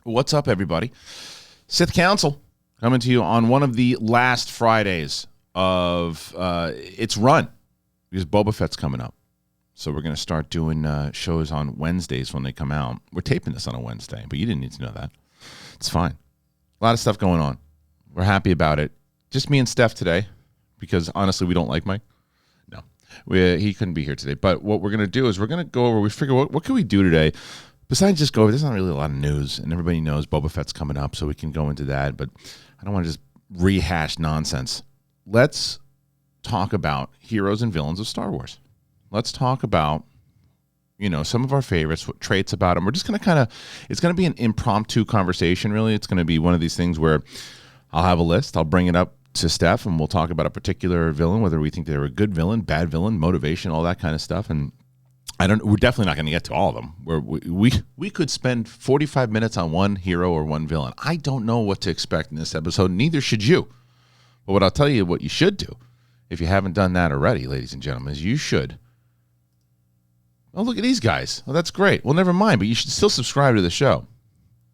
What's up, everybody? Sith Council coming to you on one of the last Fridays of its run because Boba Fett's coming up. So we're going to start doing shows on Wednesdays when they come out. We're taping this on a Wednesday, but you didn't need to know that. It's fine. A lot of stuff going on. We're happy about it. Just me and Steph today because, honestly, we don't like Mike. No, he couldn't be here today. But what we're going to do is we're going to go over, we figure what can we do today? Besides just go over, there's not really a lot of news, and everybody knows Boba Fett's coming up, so we can go into that, but I don't want to just rehash nonsense. Let's talk about heroes and villains of Star Wars. Let's talk about, some of our favorites, what traits about them. We're just going to it's going to be an impromptu conversation, really. It's going to be one of these things where I'll have a list, I'll bring it up to Steph, and we'll talk about a particular villain, whether we think they're a good villain, bad villain, motivation, all that kind of stuff, and we're definitely not going to get to all of them. We could spend 45 minutes on one hero or one villain. I don't know what to expect in this episode. Neither should you. But what I'll tell you what you should do, if you haven't done that already, ladies and gentlemen, is you should. Oh, look at these guys. Well, that's great. Well, never mind, but you should still subscribe to the show.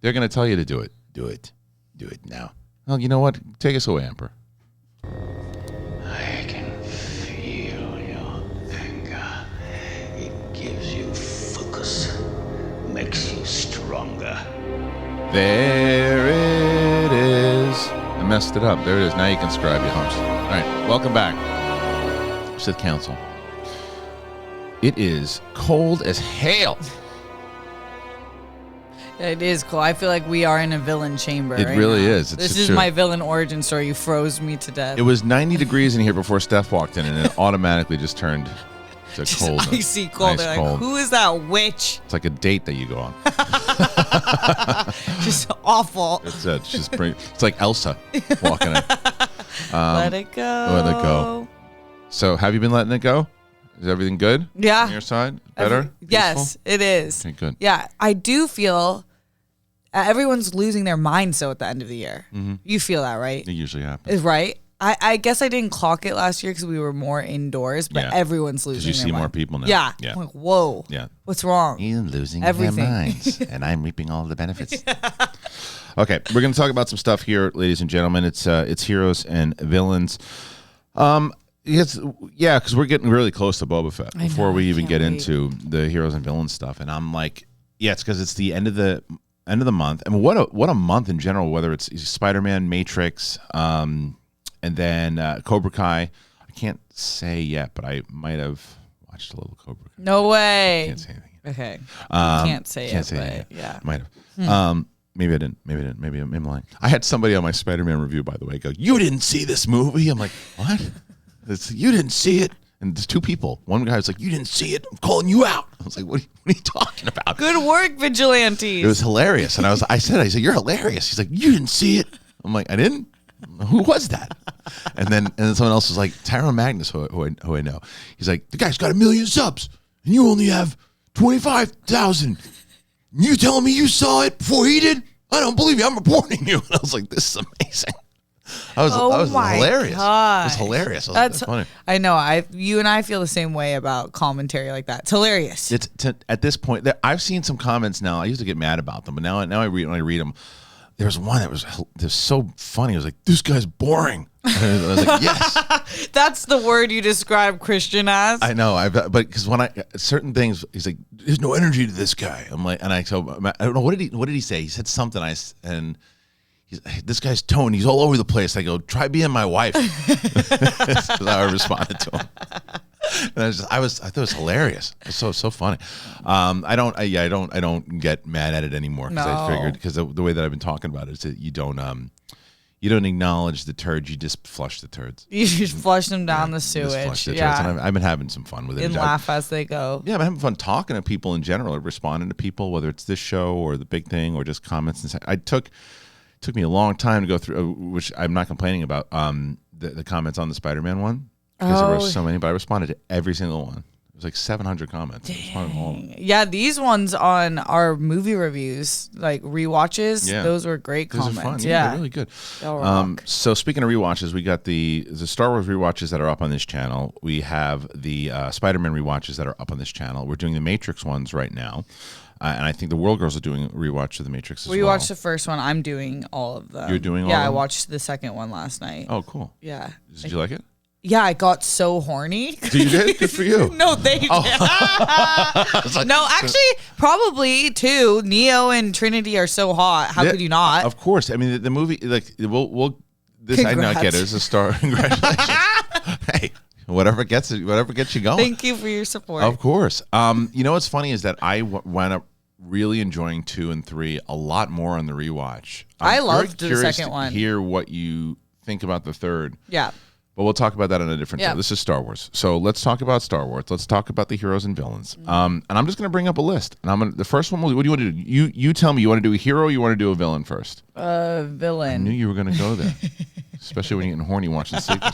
They're going to tell you to do it. Do it. Do it now. Well, you know what? Take us away, Emperor. I can feel your anger. It gives you focus, makes you stronger. There it is. I messed it up. There it is. Now you can subscribe, you humps. All right, welcome back. Sith Council. It is cold as hell. It is cool. I feel like we are in a villain chamber. It really is. This is my villain origin story. You froze me to death. It was 90 degrees in here before Steph walked in, and it automatically just turned to cold. Icy cold. Nice Like, cold. who is that witch? It's like a date that you go on. Just awful. It's it's like Elsa walking in. Let it go. Let it go. So, have you been letting it go? Is everything good? Yeah. On your side? Better? Yes, it is. Okay, good. Yeah, I do feel everyone's losing their mind so at the end of the year. Mm-hmm. You feel that, right? It usually happens. Right? I guess I didn't clock it last year because we were more indoors, but everyone's losing their mind. Because you see more people now. Yeah. Yeah. I'm like, whoa. Yeah. What's wrong? You're losing Everything. their minds, and I'm reaping all the benefits. Okay, we're going to talk about some stuff here, ladies and gentlemen. It's heroes and villains. Because we're getting really close to Boba Fett before we even get into the heroes and villains stuff. And I'm like, it's because it's the end of the month. I mean, what a month in general. Whether it's Spider-Man, Matrix, and then Cobra Kai. I can't say yet, but I might have watched a little Cobra Kai. No way. I can't say anything yet. Okay. Can't say it. Yeah. Might have. Maybe I didn't. Maybe I'm lying. I had somebody on my Spider-Man review, by the way, go, "You didn't see this movie?" I'm like, "What?" You didn't see it. And there's two people. One guy was like, "You didn't see it. I'm calling you out." I was like, what are you talking about? Good work, vigilantes. It was hilarious. And I said, "You're hilarious." He's like, "You didn't see it." I'm like, "I didn't? Who was that?" And then someone else was like, Tyrone Magnus, who I know. He's like, "The guy's got 1 million subs, and you only have 25,000. You telling me you saw it before he did? I don't believe you. I'm reporting you." And I was like, "This is amazing." That was hilarious. God. It was hilarious. That's funny. I know. You and I feel the same way about commentary like that. It's hilarious. At this point, I've seen some comments now. I used to get mad about them, but now when I read them, there was one that was so funny. It was like, "This guy's boring." I was like, "Yes." That's the word you describe Kristian as. I know. But because when certain things, he's like, "There's no energy to this guy." I'm like, I don't know, what did he say? He said something. This guy's tone, he's all over the place. I go, "Try being my wife." That's how I responded to him. And I thought it was hilarious. It's so funny. I don't get mad at it anymore because I figured because the way that I've been talking about it is that you don't acknowledge the turds, you just flush the turds. You just flush them down the sewage. Just flush the turds. And I've been having some fun with it. And laugh as they go. Yeah, I'm having fun talking to people in general, or responding to people, whether it's this show or the big thing or just comments. And it took me a long time to go through, which I'm not complaining about, the comments on the Spider-Man one. Because there were so many, but I responded to every single one. was like 700 comments. It was fun all of them. Yeah, these ones on our movie reviews, like rewatches, Yeah. those were great Those comments. are fun. Yeah, They're really good. They'll rock. So speaking of rewatches, we got the Star Wars rewatches that are up on this channel. We have the Spider-Man rewatches that are up on this channel. We're doing the Matrix ones right now. And I think the World Girls are doing a rewatch of the Matrix as We well. watched the first one. I'm doing all of them. You're doing all Yeah, of I them? watched the second one last night. Oh, cool. Yeah. Did you like it? Yeah, I got so horny. Did you get it? Good for you. No, thank you. No, actually, probably too. Neo and Trinity are so hot. How Yeah, could you not? Of course. I mean, the movie, like, we'll this I not get it. It's a star. Congratulations. Hey, whatever gets you going. Thank you for your support. Of course. You know what's funny is that I wound up really enjoying 2 and 3 a lot more on the rewatch. I I'm loved very the curious second to one. Hear what you think about the third. Yeah. But we'll talk about that on a different Yeah. time. This is Star Wars. So let's talk about Star Wars. Let's talk about the heroes and villains. And I'm just going to bring up a list. And the first one, what do you want to do? You tell me, you want to do a hero or you want to do a villain first? I knew Villain. you were going to go there. Especially when you're getting horny watching sequels.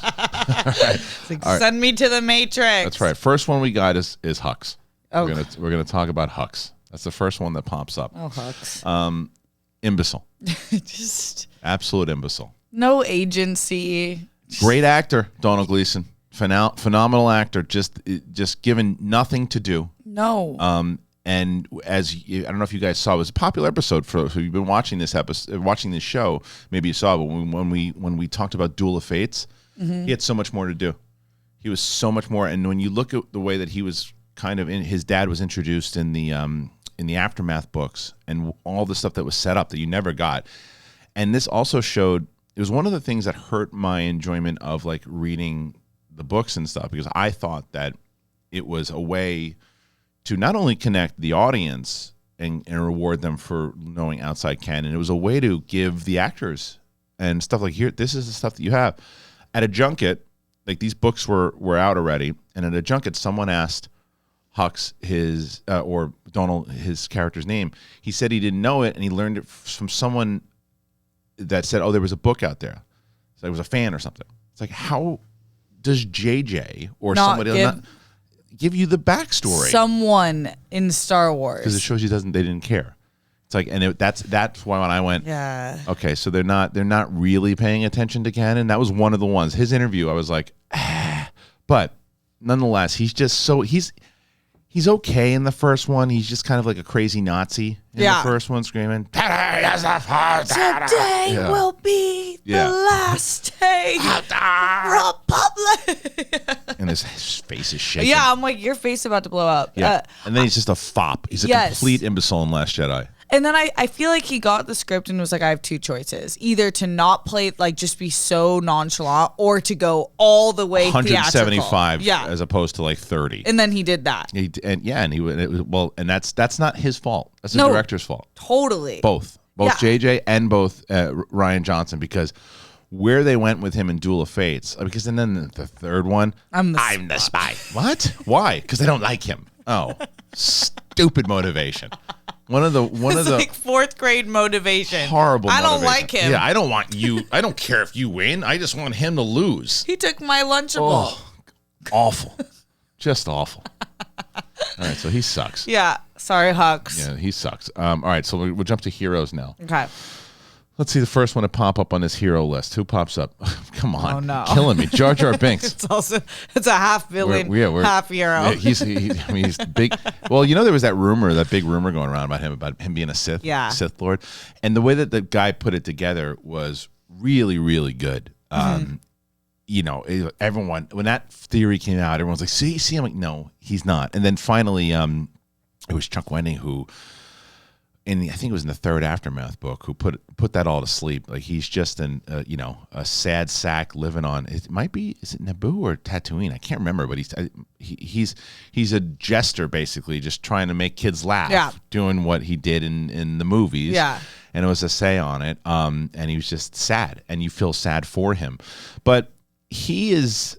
Send me to the Matrix. That's right. First one we got is Hux. Oh. We're gonna talk about Hux. That's the first one that pops up. Oh, Hux. Imbecile. Just Absolute imbecile. no agency. Great actor, Donald Gleason. Phenomenal actor. Just given nothing to do. No. And I don't know if you guys saw, it was a popular episode for if you've been watching this episode, watching this show. Maybe you saw, but when we talked about Duel of Fates, he had so much more to do. He was so much more. And when you look at the way that he was kind of his dad was introduced in the Aftermath books and all the stuff that was set up that you never got, and this also showed. It was one of the things that hurt my enjoyment of like reading the books and stuff, because I thought that it was a way to not only connect the audience and reward them for knowing outside canon, it was a way to give the actors and stuff like, here, this is the stuff that you have. At a junket, like these books were out already, and at a junket, someone asked Hux or Donald, his character's name. He said he didn't know it, and he learned it from someone that said, oh, there was a book out there. So it was a fan or something. It's like, how does JJ or somebody else not give you the backstory? Someone in Star Wars. Because it shows you they didn't care. It's like, and that's why when I went, Yeah. okay, so they're not really paying attention to canon. That was one of the ones. His interview, I was like, but nonetheless, he's just he's okay in the first one. He's just kind of like a crazy Nazi in the first one, screaming, "Today is the first Today will be the last day of the Republic. and his face is shaking. Yeah, I'm like, your face is about to blow up. Yeah. And then he's just a fop. He's a complete imbecile in Last Jedi. And then I feel like he got the script and was like, I have two choices. Either to not play, like just be so nonchalant, or to go all the way 175 theatrical. as opposed to like 30. And then he did that. And that's not his fault. That's the director's fault. Totally. Both JJ and both Ryan Johnson, because where they went with him in Duel of Fates, because and then the third one, I'm the spy. What? Why? Because they don't like him. Oh, stupid motivation. One of the like fourth grade motivation. Horrible. I don't motivation. like him. Yeah, I don't want you. I don't care if you win. I just want him to lose. He took my Lunchable. Oh, awful. Just awful. All right, so he sucks. Yeah. Sorry, Hux. Yeah, he sucks. All right, so we'll jump to heroes now. Okay. Let's see the first one to pop up on this hero list. Who pops up? Come on. Oh, no. Killing me. Jar Jar Binks. It's a half villain, half hero. Yeah, he's big. Well, there was that big rumor going around about him being a Sith Lord. And the way that the guy put it together was really, really good. Everyone, when that theory came out, everyone's like, see, I'm like, no, he's not. And then finally, it was Chuck Wendig who, I think it was in the third Aftermath book, who put that all to sleep. Like, he's just a sad sack living on, is it Naboo or Tatooine? I can't remember, but he's a jester, basically, just trying to make kids laugh, doing what he did in the movies. Yeah. And it was a say on it. And he was just sad, and you feel sad for him. But he was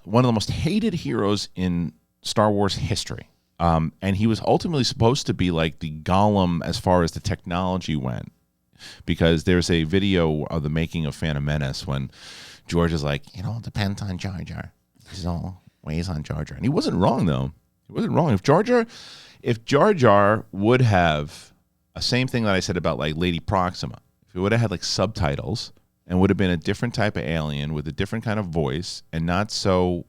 one of the most hated heroes in Star Wars history. And he was ultimately supposed to be like the Gollum as far as the technology went, because there's a video of the making of Phantom Menace when George is like, it depends on Jar Jar. weighs on Jar Jar. And he wasn't wrong, though. He wasn't wrong. If Jar Jar would have a same thing that I said about like Lady Proxima, if it would have had like subtitles and would have been a different type of alien with a different kind of voice and not so,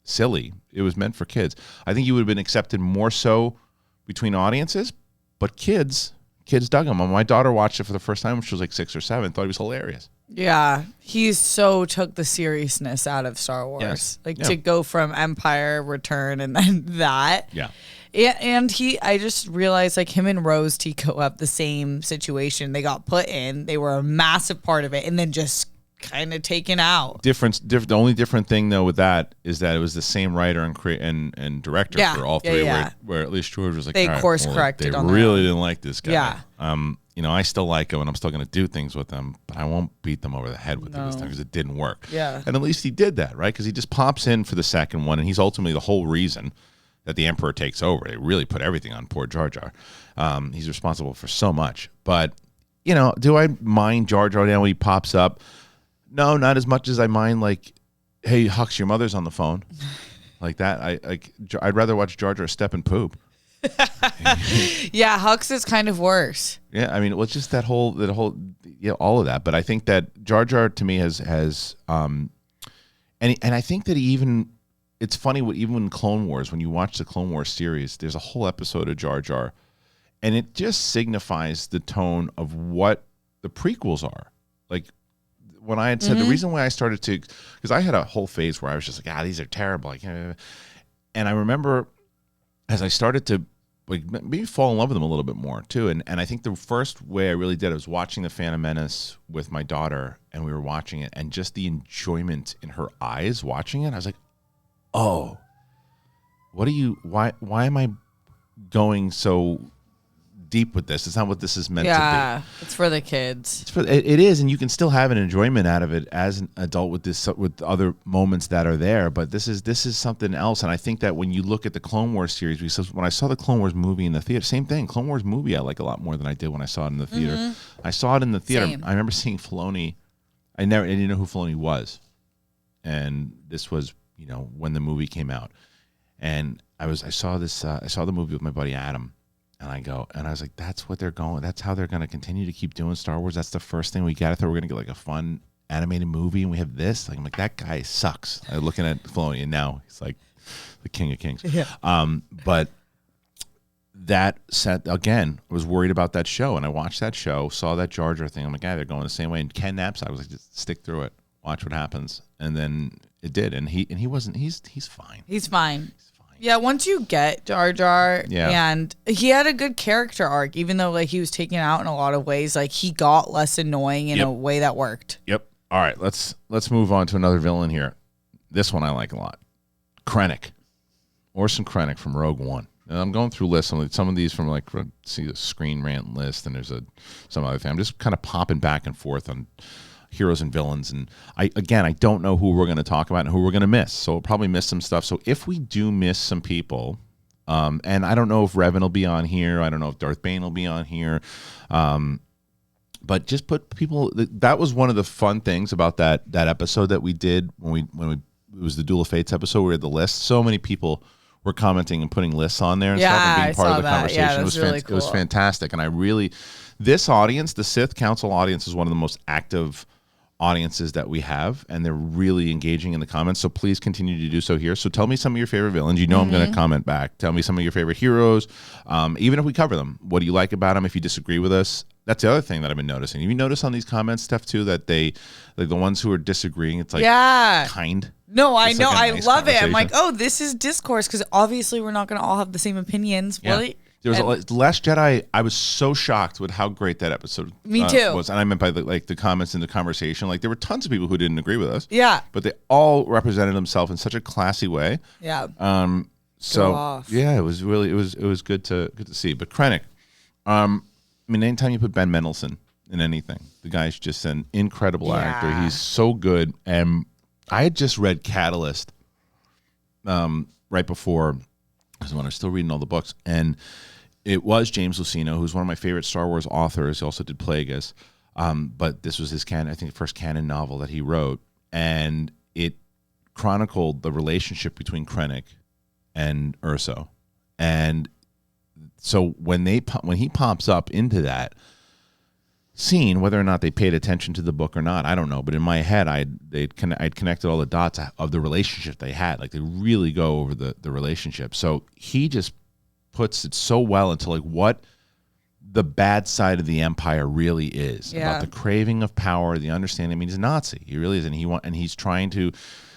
silly, it was meant for kids, I think he would have been accepted more so between audiences, but kids dug him. My daughter watched it for the first time when she was like 6 or 7, thought he was hilarious. Yeah, he so took the seriousness out of Star Wars. Yes. To go from Empire, Return, and then that. Yeah. And I just realized like him and Rose Tico have the same situation. They got put in, they were a massive part of it, and then just kind of taken out. The only different thing though with that is that it was the same writer and director for all three. Where at least George was like, they all right, course corrected. They on really didn't like this guy. Yeah. I still like him and I'm still going to do things with him, but I won't beat them over the head with it this time because it didn't work. Yeah. And at least he did that, right? Because he just pops in for the second one, and he's ultimately the whole reason that the Emperor takes over. They really put everything on poor Jar Jar. He's responsible for so much. But, do I mind Jar Jar now when he pops up? No, not as much as I mind, like, hey, Hux, your mother's on the phone. Like that. I'd rather watch Jar Jar step and poop. Yeah, Hux is kind of worse. Yeah, I mean, well, it's just that whole, all of that. But I think that Jar Jar to me has and I think that it's funny even in Clone Wars, when you watch the Clone Wars series, there's a whole episode of Jar Jar, and it just signifies the tone of what the prequels are. Like, when I had said the reason why I started to, because I had a whole phase where I was just like, these are terrible. And I remember as I started to like maybe fall in love with them a little bit more too. And I think the first way I really did, I was watching The Phantom Menace with my daughter, and we were watching it, and just the enjoyment in her eyes watching it, I was like, oh, why am I going so deep with this? It's not what this is meant to be. Yeah, it's for the kids. It is, and you can still have an enjoyment out of it as an adult with other moments that are there. But this is something else. And I think that when you look at the Clone Wars series, because when I saw the Clone Wars movie in the theater, same thing. Clone Wars movie I like a lot more than I did when I saw it in the theater. I saw it in the theater. Same. I remember seeing Filoni. I didn't know who Filoni was, and this was when the movie came out, and I saw the movie with my buddy Adam. And I was like, that's what they're going. That's how they're going to continue to keep doing Star Wars. That's the first thing we got. I thought we were going to get like a fun animated movie, and we have this. Like, I'm like, that guy sucks. I'm looking at Filoni, and now he's like the king of kings. Yeah. But that set again, I was worried about that show, and I watched that show, saw that Jar Jar thing. I'm like, they're going the same way. And Ken Napps, I was like, just stick through it, watch what happens, and then it did. And he wasn't. He's fine. He's fine. Yeah, once you get Jar Jar, and he had a good character arc, even though like he was taken out in a lot of ways, like he got less annoying in a way that worked. Yep. All right, let's move on to another villain here. This one I like a lot. Krennic. Orson Krennic from Rogue One. And I'm going through lists. Some of these from see the Screen Rant list, and there's some other thing. I'm just kind of popping back and forth on heroes and villains, and I don't know who we're going to talk about and who we're going to miss, so we'll probably miss some stuff. So if we do miss some people, and I don't know if Revan will be on here, I don't know if Darth Bane will be on here, but just put people. That was one of the fun things about that episode that we did when we it was the Duel of Fates episode. We had the list. So many people were commenting and putting lists on there and stuff and being part of the conversation. Yeah, It was fantastic, and this audience, the Sith Council audience, is one of the most active audiences that we have, and they're really engaging in the comments, so please continue to do so here. So tell me some of your favorite villains. I'm going to comment back. Tell me some of your favorite heroes, even if we cover them. What do you like about them? If you disagree with us, that's the other thing that I've been noticing. Have you noticed on these comments, Steph, too, that they, like the ones who are disagreeing, it's like kind? No, I know. Like nice I love it. I'm like, conversation. this is discourse, because obviously we're not going to all have the same opinions. Yeah. Really? There was Last Jedi. I was so shocked with how great that episode Me too. was. And I meant by the comments in the conversation. Like, there were tons of people who didn't agree with us. Yeah. But they all represented themselves in such a classy way. Yeah. So Go off. yeah, it was really it was good to see. But Krennic, I mean, anytime you put Ben Mendelsohn in anything, the guy's just an incredible actor. He's so good. And I had just read Catalyst right before, because when I was still reading all the books, and it was James Luceno, who's one of my favorite Star Wars authors. He also did Plagueis, but this was his first canon novel that he wrote, and it chronicled the relationship between Krennic and Urso, and so when he pops up into that scene, whether or not they paid attention to the book or not, I don't know. But in my head, I'd connected all the dots of the relationship they had. Like they really go over the relationship. So he just puts it so well into like what the bad side of the Empire really is, about the craving of power, the understanding. I mean, he's a Nazi. He really is, and he's trying to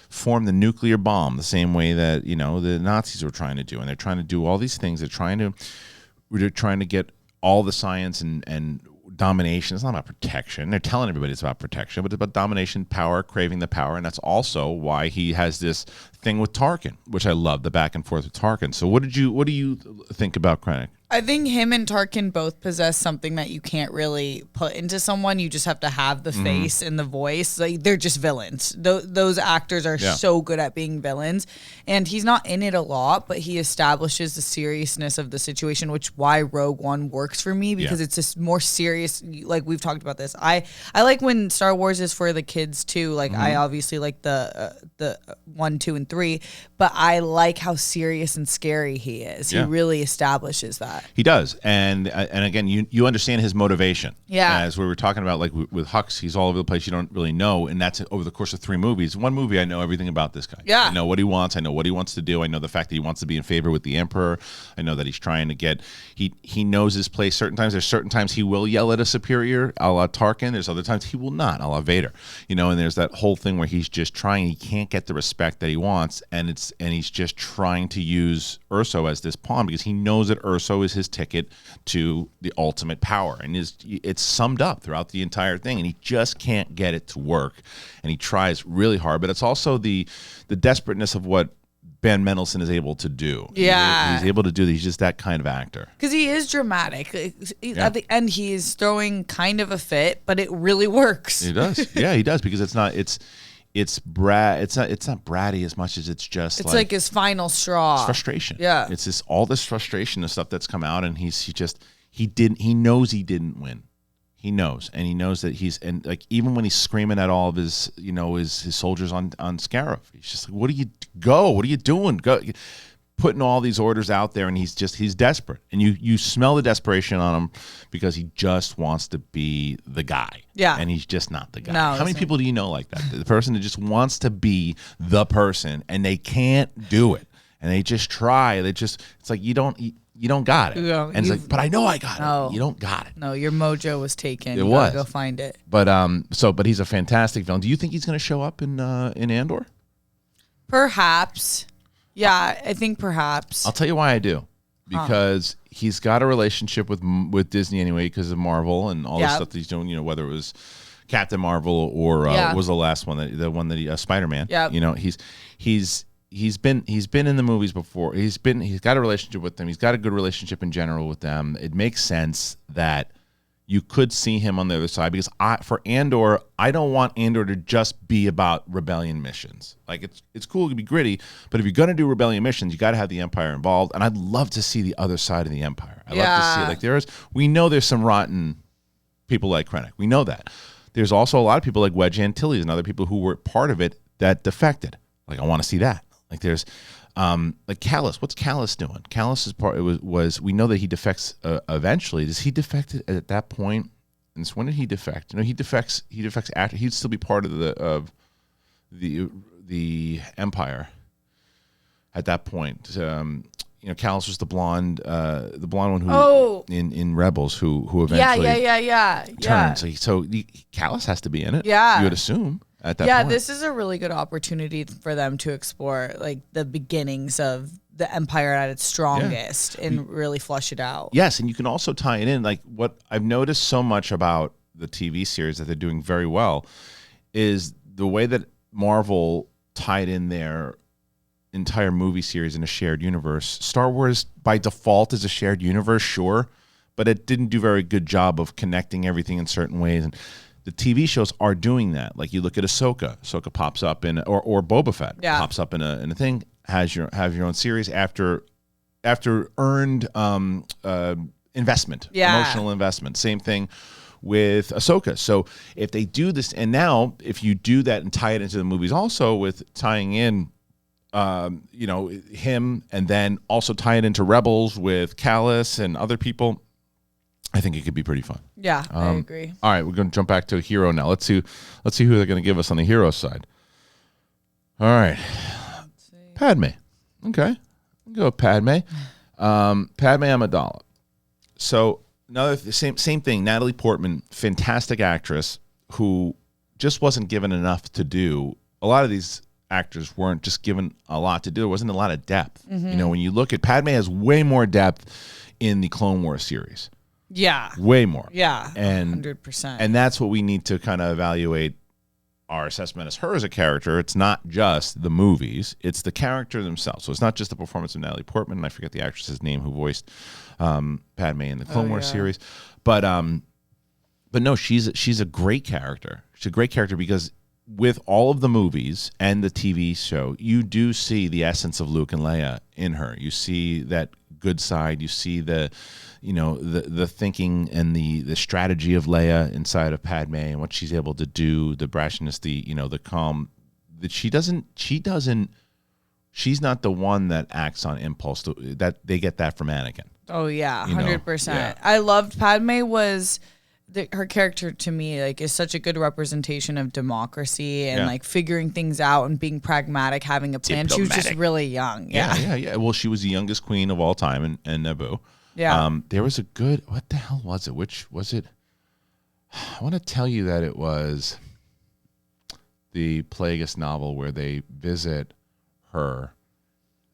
form the nuclear bomb the same way that the Nazis were trying to do, and they're trying to do all these things. They're trying to get all the science and domination. It's not about protection. They're telling everybody it's about protection, but it's about domination, power, craving the power, and that's also why he has this thing with Tarkin, which I love, the back and forth with Tarkin. So what do you think about Krennic? I think him and Tarkin both possess something that you can't really put into someone. You just have to have the face and the voice. Like they're just villains. Those actors are so good at being villains. And he's not in it a lot, but he establishes the seriousness of the situation, which why Rogue One works for me, because it's just more serious. Like we've talked about this. I like when Star Wars is for the kids too. Like I obviously like the 1, 2, and 3, but I like how serious and scary he is. Yeah. He really establishes that. He does, and again, you understand his motivation. Yeah, as we were talking about, like with Hux, he's all over the place. You don't really know, and that's over the course of 3 movies. One movie, I know everything about this guy. Yeah, I know what he wants. I know what he wants to do. I know the fact that he wants to be in favor with the Emperor. I know that he's trying to get. He knows his place. There's certain times he will yell at a superior, a la Tarkin. There's other times he will not, a la Vader. And there's that whole thing where he's just trying. He can't get the respect that he wants, and he's just trying to use Urso as this pawn because he knows that Urso is his ticket to the ultimate power, and it's summed up throughout the entire thing, and he just can't get it to work, and he tries really hard. But it's also the desperateness of what Ben Mendelsohn is able to do. Yeah, he's able to do. He's just that kind of actor because he is dramatic. At the end, he is throwing kind of a fit, but it really works. He does. Yeah, he does, because it's not bratty as much as it's just like his final straw. It's frustration. Yeah. It's all this frustration and stuff that's come out, and he knows he didn't win. He knows, and he knows that and like even when he's screaming at all of his his soldiers on Scarif, he's just like, what are you doing? Go. Putting all these orders out there, and he's desperate, and you smell the desperation on him because he just wants to be the guy. Yeah, and he's just not the guy. No, how many people do you know like that? The person that just wants to be the person, and they can't do it, and they just try. It's like you don't got it, and it's like, but I know I got it. You don't got it. No, your mojo was taken. It was. Go find it. But but he's a fantastic villain. Do you think he's going to show up in Andor? Perhaps. Yeah, I think perhaps. I'll tell you why I do. Because he's got a relationship with Disney anyway, because of Marvel and all the stuff that he's doing. Whether it was Captain Marvel or was the last one Spider-Man. Yeah. He's been in the movies before. He's got a relationship with them. He's got a good relationship in general with them. It makes sense that you could see him on the other side, because for Andor, I don't want Andor to just be about rebellion missions. Like it's cool to be gritty, but if you're going to do rebellion missions, you got to have the Empire involved. And I'd love to see the other side of the Empire. I'd love to see it. We know there's some rotten people like Krennic. We know that. There's also a lot of people like Wedge Antilles and other people who were part of it that defected. Like I want to see that. Like there's like Callus. What's Callus doing? Callus's part was we know that he defects eventually. Does he defect at that point? And so when did he defect? He defects after. He'd still be part of the Empire at that point. Callus was the blonde one who in Rebels who eventually turned. So Callus has to be in it. Yeah, you would assume. At that point. This is a really good opportunity for them to explore like the beginnings of the Empire at its strongest and really flush it out. Yes, and you can also tie it in. Like what I've noticed so much about the TV series that they're doing very well is the way that Marvel tied in their entire movie series in a shared universe. Star Wars by default is a shared universe, sure, but it didn't do a very good job of connecting everything in certain ways. And the TV shows are doing that. Like you look at Ahsoka. Ahsoka pops up in, or Boba Fett pops up in a thing. Have your own series after earned investment, emotional investment. Same thing with Ahsoka. So if they do this, and now if you do that and tie it into the movies also with tying in, him, and then also tie it into Rebels with Callus and other people, I think it could be pretty fun. Yeah, I agree. All right, we're going to jump back to a hero now. Let's see who they're going to give us on the hero side. All right, Padme. Okay, I'll go with Padme. Padme Amidala. So another same thing. Natalie Portman, fantastic actress who just wasn't given enough to do. A lot of these actors weren't just given a lot to do. There wasn't a lot of depth. Mm-hmm. When you look at Padme, has way more depth in the Clone Wars series. Yeah, way more. Yeah, and 100%. And that's what we need to kind of evaluate our assessment as her as a character. It's not just the movies; it's the character themselves. So it's not just the performance of Natalie Portman, and I forget the actress's name who voiced Padme in the Clone Wars series, but no, she's a great character. She's a great character because with all of the movies and the TV show, you do see the essence of Luke and Leia in her. You see that good side. You see the thinking and the strategy of Leia inside of Padme and what she's able to do, the brashness, the calm. That she's not the one that acts on impulse. That they get that from Anakin. Oh yeah, 100%. I loved Padme was. Her character to me is such a good representation of democracy and figuring things out and being pragmatic, having a plan. She was just really young. Yeah. Well, she was the youngest queen of all time in Naboo. Yeah. There was a good. What the hell was it? Which was it? I want to tell you that it was the Plagueis novel where they visit her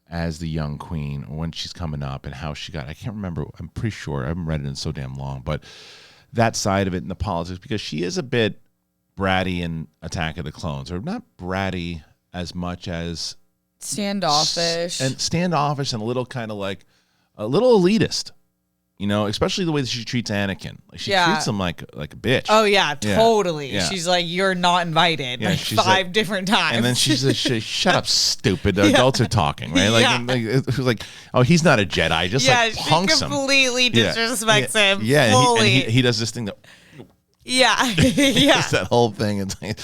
as the young queen when she's coming up and how she got. I can't remember. I'm pretty sure I haven't read it in so damn long, but. That side of it in the politics, because she is a bit bratty in Attack of the Clones, or not bratty as much as standoffish and a little kind of like a little elitist, especially the way that she treats Anakin. Like she treats him like a bitch. Oh yeah, totally. Yeah. She's like, you're not invited. Yeah, five different times. And then she's like, shut up, stupid. The adults are talking, right? It was like, oh, he's not a Jedi. Just punks him. She completely disrespects him. Yeah, and he does this thing that. Yeah. That whole thing. It's like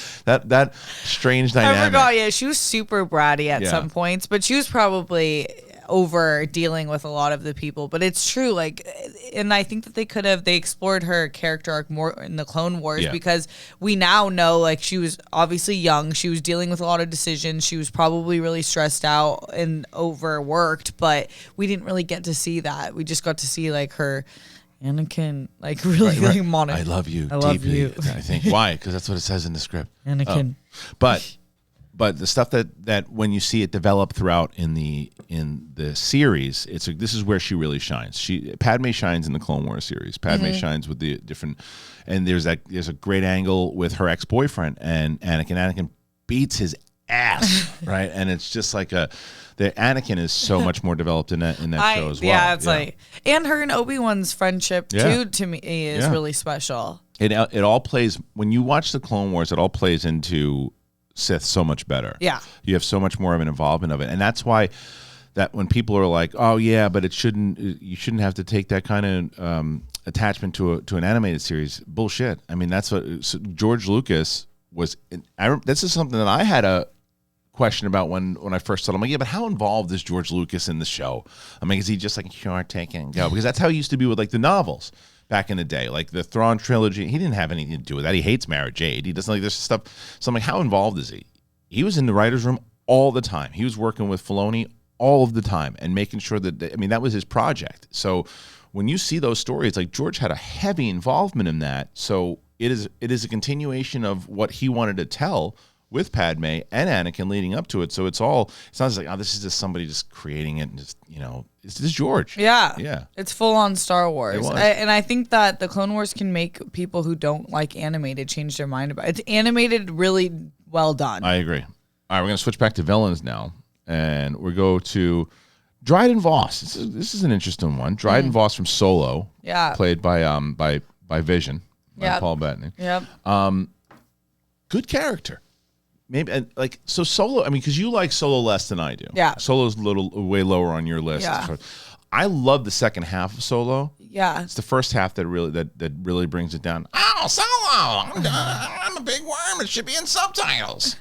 that strange dynamic. I forgot. Yeah, she was super bratty at some points, but she was probably over dealing with a lot of the people. But it's true, and I think that they explored her character arc more in the Clone Wars because we now know she was obviously young, she was dealing with a lot of decisions, she was probably really stressed out and overworked, but we didn't really get to see that. We just got to see her Anakin, really monitor. I love you deeply. I think why? Because that's what it says in the script. Anakin, But the stuff that when you see it develop throughout in the series, this is where she really shines. Padme shines in the Clone Wars series. Padme shines with the different, and there's a great angle with her ex-boyfriend and Anakin. Anakin beats his ass, right? And it's just like the Anakin is so much more developed in that show as well. Yeah, it's and her and Obi-Wan's friendship too to me is really special. It all plays when you watch the Clone Wars. It all plays into Sith so much better. Yeah. You have so much more of an involvement of it. And that's why that when people are like, oh yeah, but you shouldn't have to take that kind of attachment to an animated series. Bullshit. I mean, that's what George Lucas was. This is something that I had a question about when I first saw him. I'm like, yeah, but how involved is George Lucas in the show? I mean, is he just sure, take it and go? Because that's how he used to be with the novels. Back in the day, the Thrawn trilogy, he didn't have anything to do with that. He hates Mara Jade. He doesn't like this stuff. So I'm like, how involved is he? He was in the writer's room all the time. He was working with Filoni all of the time and making sure that was his project. So when you see those stories, George had a heavy involvement in that. So it is a continuation of what he wanted to tell with Padme and Anakin leading up to it. So it's not just like, oh, this is just somebody just creating it and just, it's just George. Yeah. Yeah. It's full on Star Wars. It was. And I think that the Clone Wars can make people who don't like animated change their mind about it. It's animated really well done. I agree. All right, we're going to switch back to villains now. And we go to Dryden Voss. This is an interesting one. Dryden Voss from Solo. Yeah. Played by Vision. By Paul Bettany. Yep. Good character. Maybe Solo. I mean, because you like Solo less than I do. Yeah, Solo's way lower on your list. Yeah. I love the second half of Solo. Yeah, it's the first half that really brings it down. Solo. I'm a big worm. It should be in subtitles.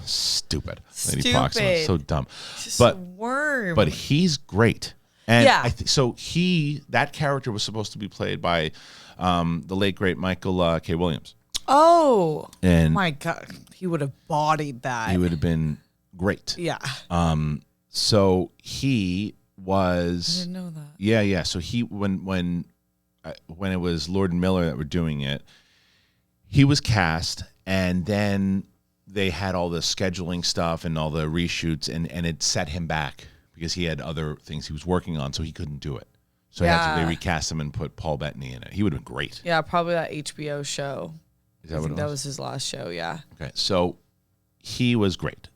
Stupid. Lady Proxima, so dumb. Just a worm. But he's great. And Yeah. so that character was supposed to be played by the late great Michael K. Williams. Oh, And my God, he would have bodied that. he would have been great. Yeah, So he was. I didn't know that. Yeah. So he when it was Lord and Miller that were doing it, he was cast, and then they had all the scheduling stuff and all the reshoots, and it set him back because he had other things he was working on, so he couldn't do it. So they recast him and put Paul Bettany in it. He would have been great. Yeah, probably that HBO show. Is that what it was? That was his last show. Yeah. Okay, so he was great.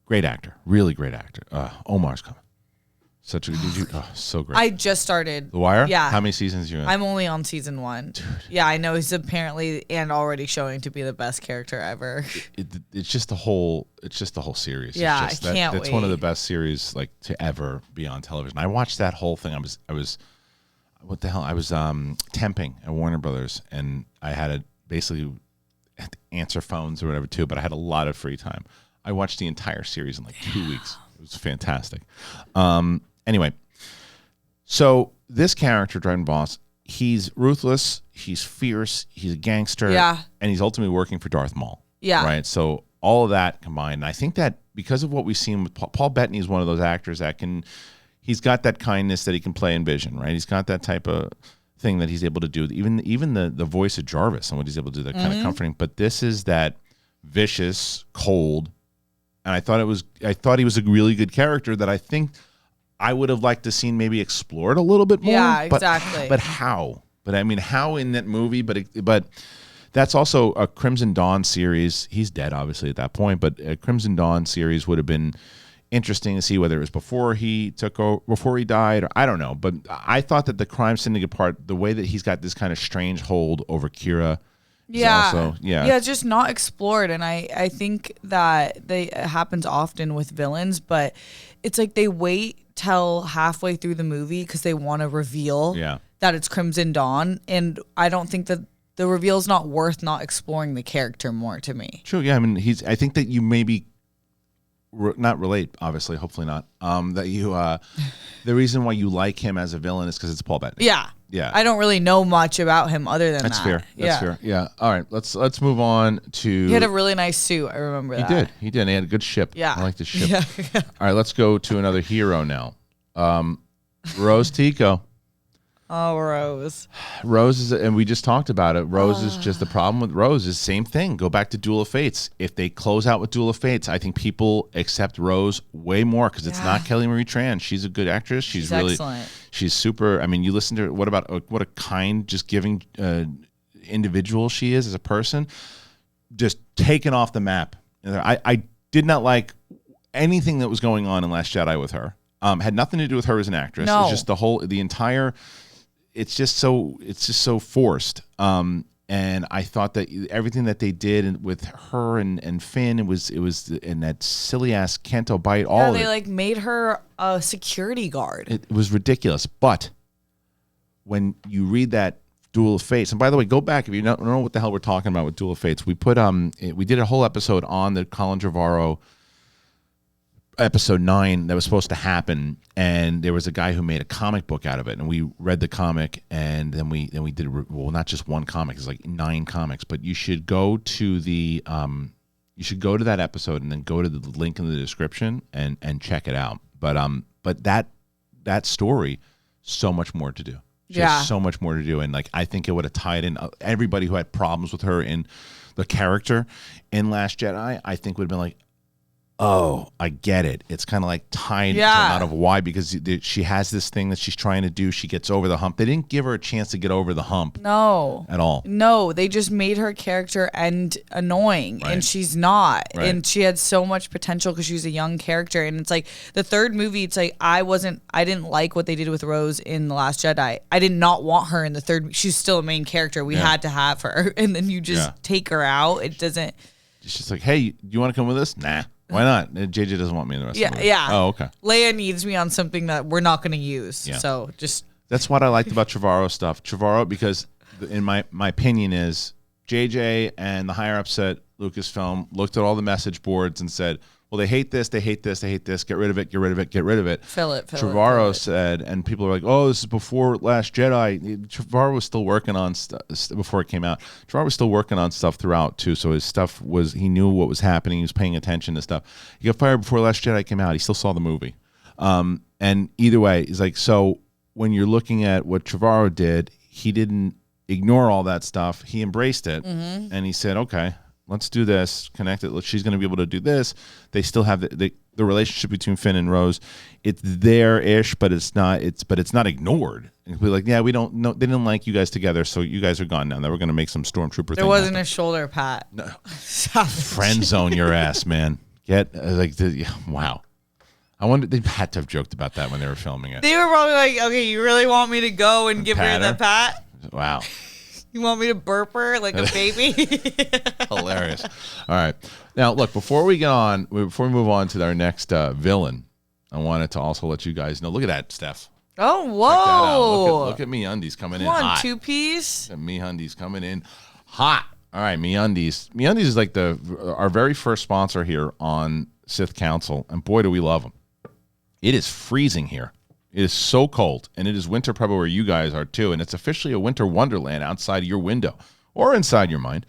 Great actor, really great actor. Omar's coming. Such a so great. I just started The Wire. Yeah. How many seasons are you in? I'm only on season 1. Dude. Yeah, I know he's apparently and already showing to be the best character ever. It's just the whole. It's just the whole series. Yeah, it's just, I can't It's one of the wait. best series like to ever be on television. I watched that whole thing. I was, what the hell? I was temping at Warner Brothers, and I had to basically answer phones or whatever too. But I had a lot of free time. I watched the entire series in like 2 weeks. It was fantastic. Anyway, so this character, Dryden Voss, he's ruthless, he's fierce, he's a gangster, and he's ultimately working for Darth Maul. Yeah. Right? So all of that combined, and I think that because of what we've seen with Paul Bettany is one of those actors that he's got that kindness that he can play in Vision, right? He's got that type of thing that he's able to do. Even the voice of Jarvis and what he's able to do, that kind of comforting. But this is that vicious, cold, and I thought he was a really good character that I think I would have liked to seen maybe explored a little bit more. Yeah, exactly. But how? But I mean, how in that movie? But that's also a Crimson Dawn series. He's dead, obviously, at that point. But a Crimson Dawn series would have been interesting to see whether it was before he took over, before he died, or I don't know. But I thought that the crime syndicate part, the way that he's got this kind of strange hold over Kira. Yeah. Yeah. It's just not explored. And I think that it happens often with villains, but it's like they wait till halfway through the movie because they want to reveal that it's Crimson Dawn. And I don't think that the reveal is not worth not exploring the character more to me. True. Yeah. I mean, I think that you maybe not relate, obviously, hopefully not. That you, the reason why you like him as a villain is because it's Paul Bettany. Yeah. Yeah. I don't really know much about him other than That's that. fair. That's fair. Yeah. All right. Let's move on to. He had a really nice suit. I remember that. He did. He had a good ship. Yeah. I like the ship. Yeah. All right. Let's go to another hero now. Rose Tico. Oh, Rose. Rose is, and we just talked about it. Rose is just the problem with Rose is same thing. Go back to Duel of Fates. If they close out with Duel of Fates, I think people accept Rose way more because it's not Kelly Marie Tran. She's a good actress. She's really excellent. She's super. I mean, you listen to her, what a kind, just giving individual she is as a person. Just taken off the map. I did not like anything that was going on in Last Jedi with her. Had nothing to do with her as an actress. No. It's just the entire. It's just so forced. And I thought that everything that they did with her and Finn, it was in that silly ass Canto Bite. They like made her a security guard. It was ridiculous. But when you read that Duel of Fates, and by the way, go back if you don't know what the hell we're talking about with Duel of Fates. We put we did a whole episode on the Colin Trevorrow episode 9 that was supposed to happen, and there was a guy who made a comic book out of it, and we read the comic, and then we did not just one comic, it's like 9 comics. But you should go to that episode and then go to the link in the description and check it out. But that story, so much more to do. Just so much more to do, and like I think it would have tied in everybody who had problems with her in the character in Last Jedi. I think would have been like, oh, I get it. It's kind of like tied to a lot of why, because she has this thing that she's trying to do. She gets over the hump. They didn't give her a chance to get over the hump. No. At all. No, they just made her character annoying, and she's not. Right. And she had so much potential because she was a young character. And it's like the third movie, it's like I didn't like what they did with Rose in The Last Jedi. I did not want her in the third. She's still a main character. We had to have her. And then you just take her out. It doesn't. It's just like, hey, you want to come with us? Nah. Why not? JJ doesn't want me in the rest of the movie. Yeah. Oh, okay. Leia needs me on something that we're not going to use. Yeah. So just. That's what I liked about Trevorrow stuff. Trevorrow, because in my opinion, is JJ and the higher ups at Lucasfilm looked at all the message boards and said, well, they hate this, they hate this, they hate this. Get rid of it, get rid of it, get rid of it. Fill it. Trevorrow said, and people are like, oh, this is before Last Jedi. Trevorrow was still working on stuff before it came out. Trevorrow was still working on stuff throughout, too. So his stuff was, he knew what was happening. He was paying attention to stuff. He got fired before Last Jedi came out. He still saw the movie. And either way, he's like, so when you're looking at what Trevorrow did, he didn't ignore all that stuff. He embraced it, and he said, okay, let's do this, connect it. She's going to be able to do this. They still have the relationship between Finn and Rose. It's there-ish, but it's not ignored. And we're like, yeah, we don't know. They didn't like you guys together, so you guys are gone now. Now we're going to make some stormtrooper thing. It wasn't a shoulder pat. No. Friend zone your ass, man. Wow. I wonder, they had to have joked about that when they were filming it. They were probably like, okay, you really want me to go and give her the pat? Wow. You want me to burp her like a baby? Hilarious. All right. Now, look, before we move on to our next villain, I wanted to also let you guys know. Look at that, Steph. Oh, whoa. Look at MEUNDIES coming in hot. hot. Two-piece? MEUNDIES coming in hot. All right, MEUNDIES. MEUNDIES is like our very first sponsor here on Sith Council, and boy, do we love them. It is freezing here. It is so cold, and it is winter probably where you guys are too, and it's officially a winter wonderland outside your window or inside your mind.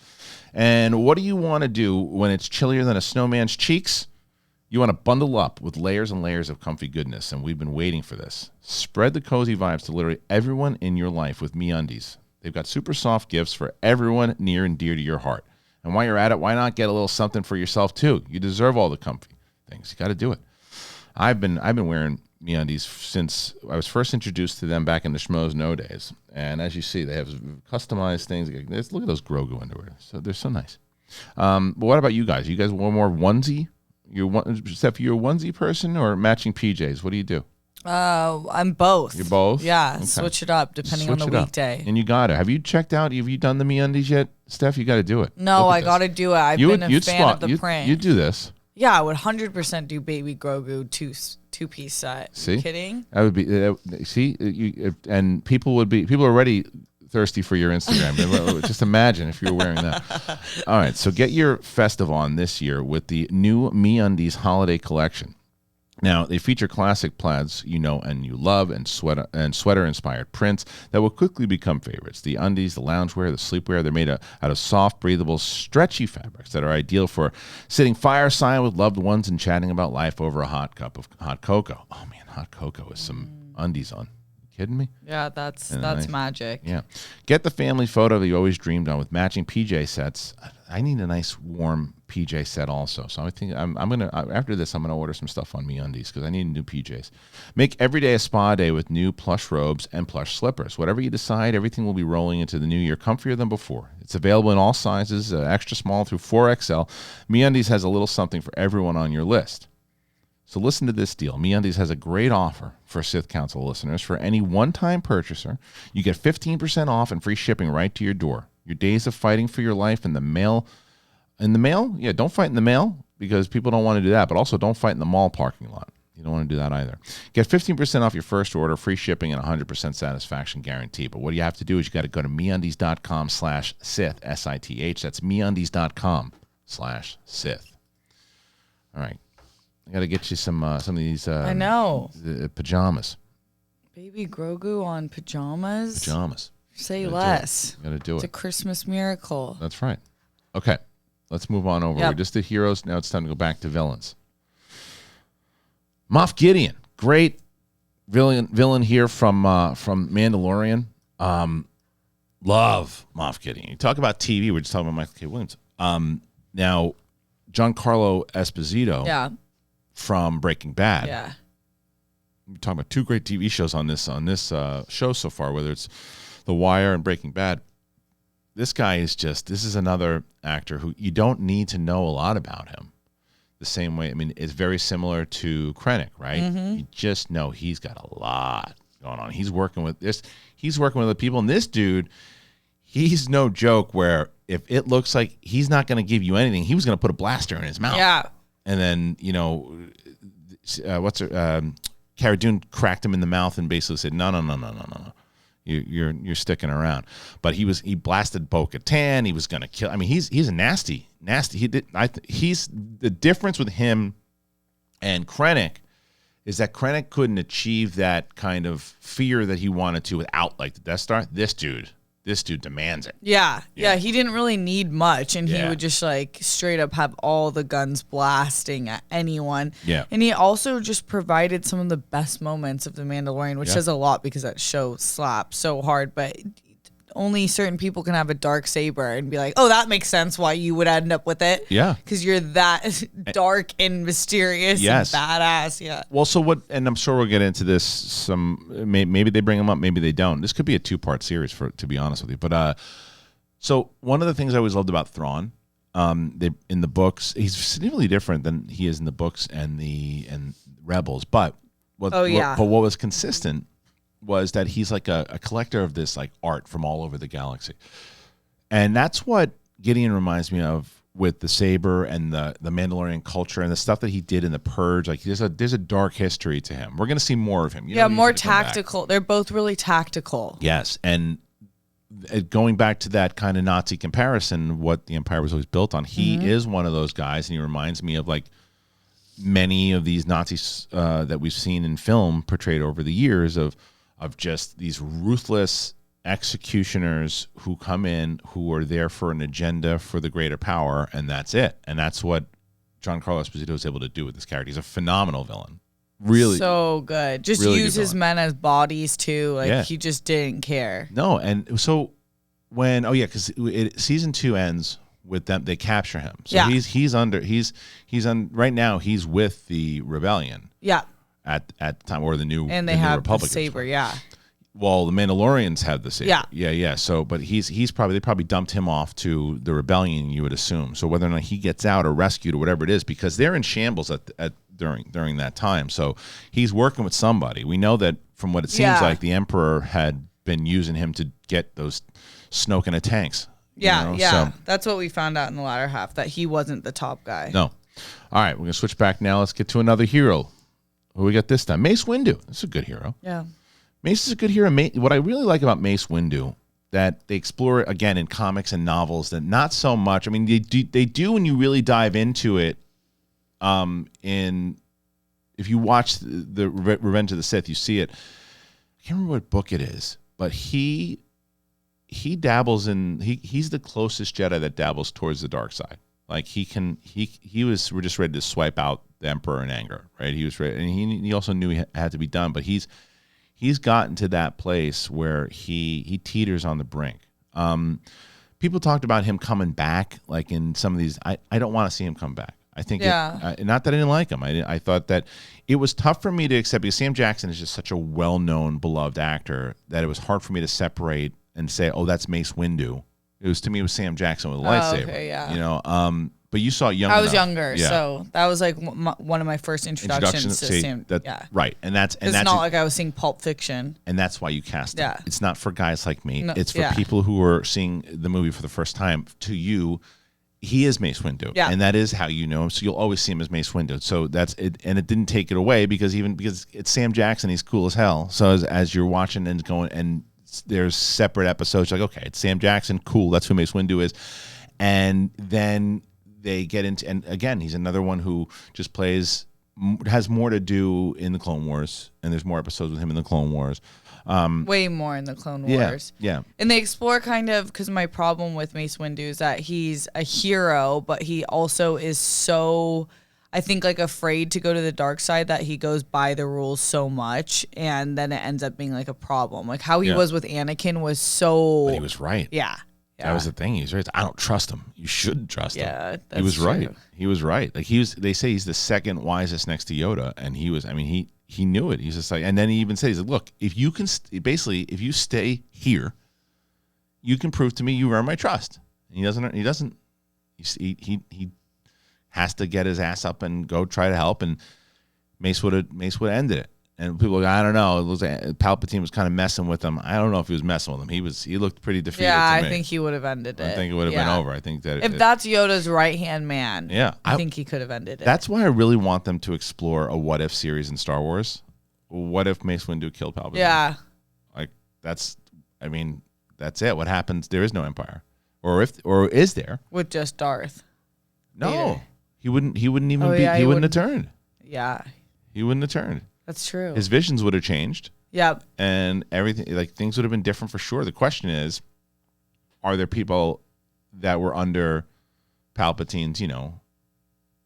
And what do you want to do when it's chillier than a snowman's cheeks? You want to bundle up with layers and layers of comfy goodness, and we've been waiting for this. Spread the cozy vibes to literally everyone in your life with MEUNDIES. They've got super soft gifts for everyone near and dear to your heart. And while you're at it, why not get a little something for yourself too? You deserve all the comfy things. You got to do it. I've been wearing MEUNDIES since I was first introduced to them back in the Schmoes No days. And as you see, they have customized things. Look at those Grogu underwear. So they're so nice. But what about you guys? You guys want more onesie? Steph, you're a onesie person or matching PJs? What do you do? I'm both. You're both? Yeah, Okay. switch it up depending on the weekday. And you got it. Have you checked out? Have you done the MEUNDIES yet? Steph, you got to do it. No, I got to do it. I've been a fan of the print. You do this. Yeah, I would 100% do Baby Grogu two-piece set. See? You kidding? That would be and people are already thirsty for your Instagram. Just imagine if you were wearing that. All right, so get your festive on this year with the new MEUNDIES holiday collection. Now, they feature classic plaids you know and you love and sweater-inspired prints that will quickly become favorites. The undies, the loungewear, the sleepwear, they're made out of soft, breathable, stretchy fabrics that are ideal for sitting fireside with loved ones and chatting about life over a hot cup of hot cocoa. Oh, man, hot cocoa with some undies on. Kidding me? Yeah, that's magic. Yeah. Get the family photo that you always dreamed on with matching PJ sets. I need a nice warm PJ set also. So I think I'm gonna after this I'm gonna order some stuff on MEUNDIES because I need new PJs. Make every day a spa day with new plush robes and plush slippers. Whatever you decide, everything will be rolling into the new year comfier than before. It's available in all sizes, extra small through 4XL. MEUNDIES has a little something for everyone on your list. So listen to this deal. MEUNDIES has a great offer for Sith Council listeners. For any one-time purchaser, you get 15% off and free shipping right to your door. Your days of fighting for your life in the mail. In the mail? Yeah, don't fight in the mail because people don't want to do that. But also don't fight in the mall parking lot. You don't want to do that either. Get 15% off your first order, free shipping, and 100% satisfaction guarantee. But what you have to do is you got to go to MEUNDIES.com/Sith, S-I-T-H. That's MEUNDIES.com/Sith. All right. I got to get you some of these I know. Pajamas. Baby Grogu on pajamas? Pajamas. Say less. Got to do it. It's a Christmas miracle. That's right. Okay. Let's move on over. Yep. We just did heroes. Now it's time to go back to villains. Moff Gideon. Great villain here from Mandalorian. Love Moff Gideon. You talk about TV. We're just talking about Michael K. Williams. Now, Giancarlo Esposito from Breaking Bad. Yeah. We're talking about two great TV shows on this show so far, whether it's The Wire and Breaking Bad. This guy is this is another actor who you don't need to know a lot about him. The same way, I mean, it's very similar to Krennic, right? Mm-hmm. You just know he's got a lot going on. He's working with the people, and this dude, he's no joke where if it looks like he's not going to give you anything, he was going to put a blaster in his mouth. Yeah. And then, Cara Dune cracked him in the mouth and basically said, no. you're sticking around. But he blasted Bo-Katan. He was gonna kill. I mean, he's a nasty. He's the difference with him and Krennic is that Krennic couldn't achieve that kind of fear that he wanted to without like the Death Star. This dude demands it. Yeah. He didn't really need much, and he would just like straight up have all the guns blasting at anyone. Yeah. And he also just provided some of the best moments of The Mandalorian, which says a lot because that show slaps so hard, but only certain people can have a dark saber and be like, oh, that makes sense why you would end up with it. Yeah. Because you're that dark and mysterious and badass. Yeah. Well, so what, and I'm sure we'll get into this maybe they bring them up, maybe they don't. This could be a 2-part series to be honest with you. But so one of the things I always loved about Thrawn, in the books, he's significantly different than he is in the books and Rebels. But what was consistent was that he's like a collector of this like art from all over the galaxy. And that's what Gideon reminds me of with the saber and the Mandalorian culture and the stuff that he did in the Purge. Like there's a dark history to him. We're going to see more of him. More tactical. They're both really tactical. Yes. And going back to that kind of Nazi comparison, what the Empire was always built on, he is one of those guys. And he reminds me of like many of these Nazis that we've seen in film portrayed over the years of just these ruthless executioners who come in, who are there for an agenda for the greater power, and that's it. And that's what Giancarlo Esposito is able to do with this character. He's a phenomenal villain. Really. So good. Just really use his men as bodies, too. Like, he just didn't care. No, and so when, because season 2 ends with them, they capture him. So he's right now, he's with the rebellion. Yeah. At the time, or the new and they the have Republic. The saber, yeah. Well, the Mandalorians have the saber. Yeah. So, but they probably dumped him off to the rebellion, you would assume. So whether or not he gets out or rescued or whatever it is, because they're in shambles during that time. So he's working with somebody. We know that from what it seems like, the Emperor had been using him to get those Snoke in a tanks. Yeah. So, that's what we found out in the latter half, that he wasn't the top guy. No. All right, we're gonna switch back now. Let's get to another hero. Who we got this time? Mace Windu. That's a good hero. Yeah. Mace is a good hero. What I really like about Mace Windu, that they explore again in comics and novels, that not so much. I mean, they do when you really dive into it. If you watch the Revenge of the Sith, you see it. I can't remember what book it is, but he dabbles in. He's the closest Jedi that dabbles towards the dark side. Like we're just ready to swipe out the Emperor in anger, right? He was ready, and he also knew he had to be done, but he's gotten to that place where he teeters on the brink. People talked about him coming back, like in some of these. I don't want to see him come back. I think, not that I didn't like him. I thought that it was tough for me to accept, because Sam Jackson is just such a well-known, beloved actor, that it was hard for me to separate and say, oh, that's Mace Windu. It was Sam Jackson with a lightsaber. Okay, yeah. But you saw it young. I was younger, so that was like one of my first introductions to Sam. Right, and that's not like I was seeing Pulp Fiction. And that's why you cast him. Yeah. It's not for guys like me. No, it's for people who are seeing the movie for the first time. To you, he is Mace Windu, and that is how you know him. So you'll always see him as Mace Windu. So that's it, and it didn't take it away because it's Sam Jackson. He's cool as hell. So as you're watching and going, and there's separate episodes, like, okay, it's Sam Jackson, cool. That's who Mace Windu is, and then they get into, and again, he's another one who just has more to do in the Clone Wars, and there's more episodes with him in the Clone Wars. Way more in the Clone Wars. Yeah. And they explore kind of, because my problem with Mace Windu is that he's a hero, but he also is so, I think, like afraid to go to the dark side, that he goes by the rules so much, and then it ends up being like a problem. Like how he was with Anakin was so... But he was right. Yeah. That was the thing. He's right. I don't trust him. You shouldn't trust him. Yeah, he was true. right. He was right. Like they say he's the second wisest next to Yoda, and he was. I mean, he knew it. He's just like, and then he even says, he's like, look, if you can, if you stay here, you can prove to me you earn my trust. And he doesn't. He has to get his ass up and go try to help. And Mace would have ended it. And people go, I don't know. It was Palpatine was kind of messing with him. I don't know if he was messing with him. He looked pretty defeated. Yeah, to me. I think he would have ended it. I think it would have been over. I think that if that's Yoda's right hand man, I think he could have ended it. That's why I really want them to explore a what if series in Star Wars. What if Mace Windu killed Palpatine? Yeah, like that's I mean, that's it. What happens? There is no Empire, or is there? With just Darth. No, Vader. he wouldn't even Oh, be. yeah, He wouldn't have turned. Yeah, He wouldn't have turned. that's true. His visions would have changed, Yep. and everything, like things would have been different for sure. The question is, are there people that were under Palpatine's,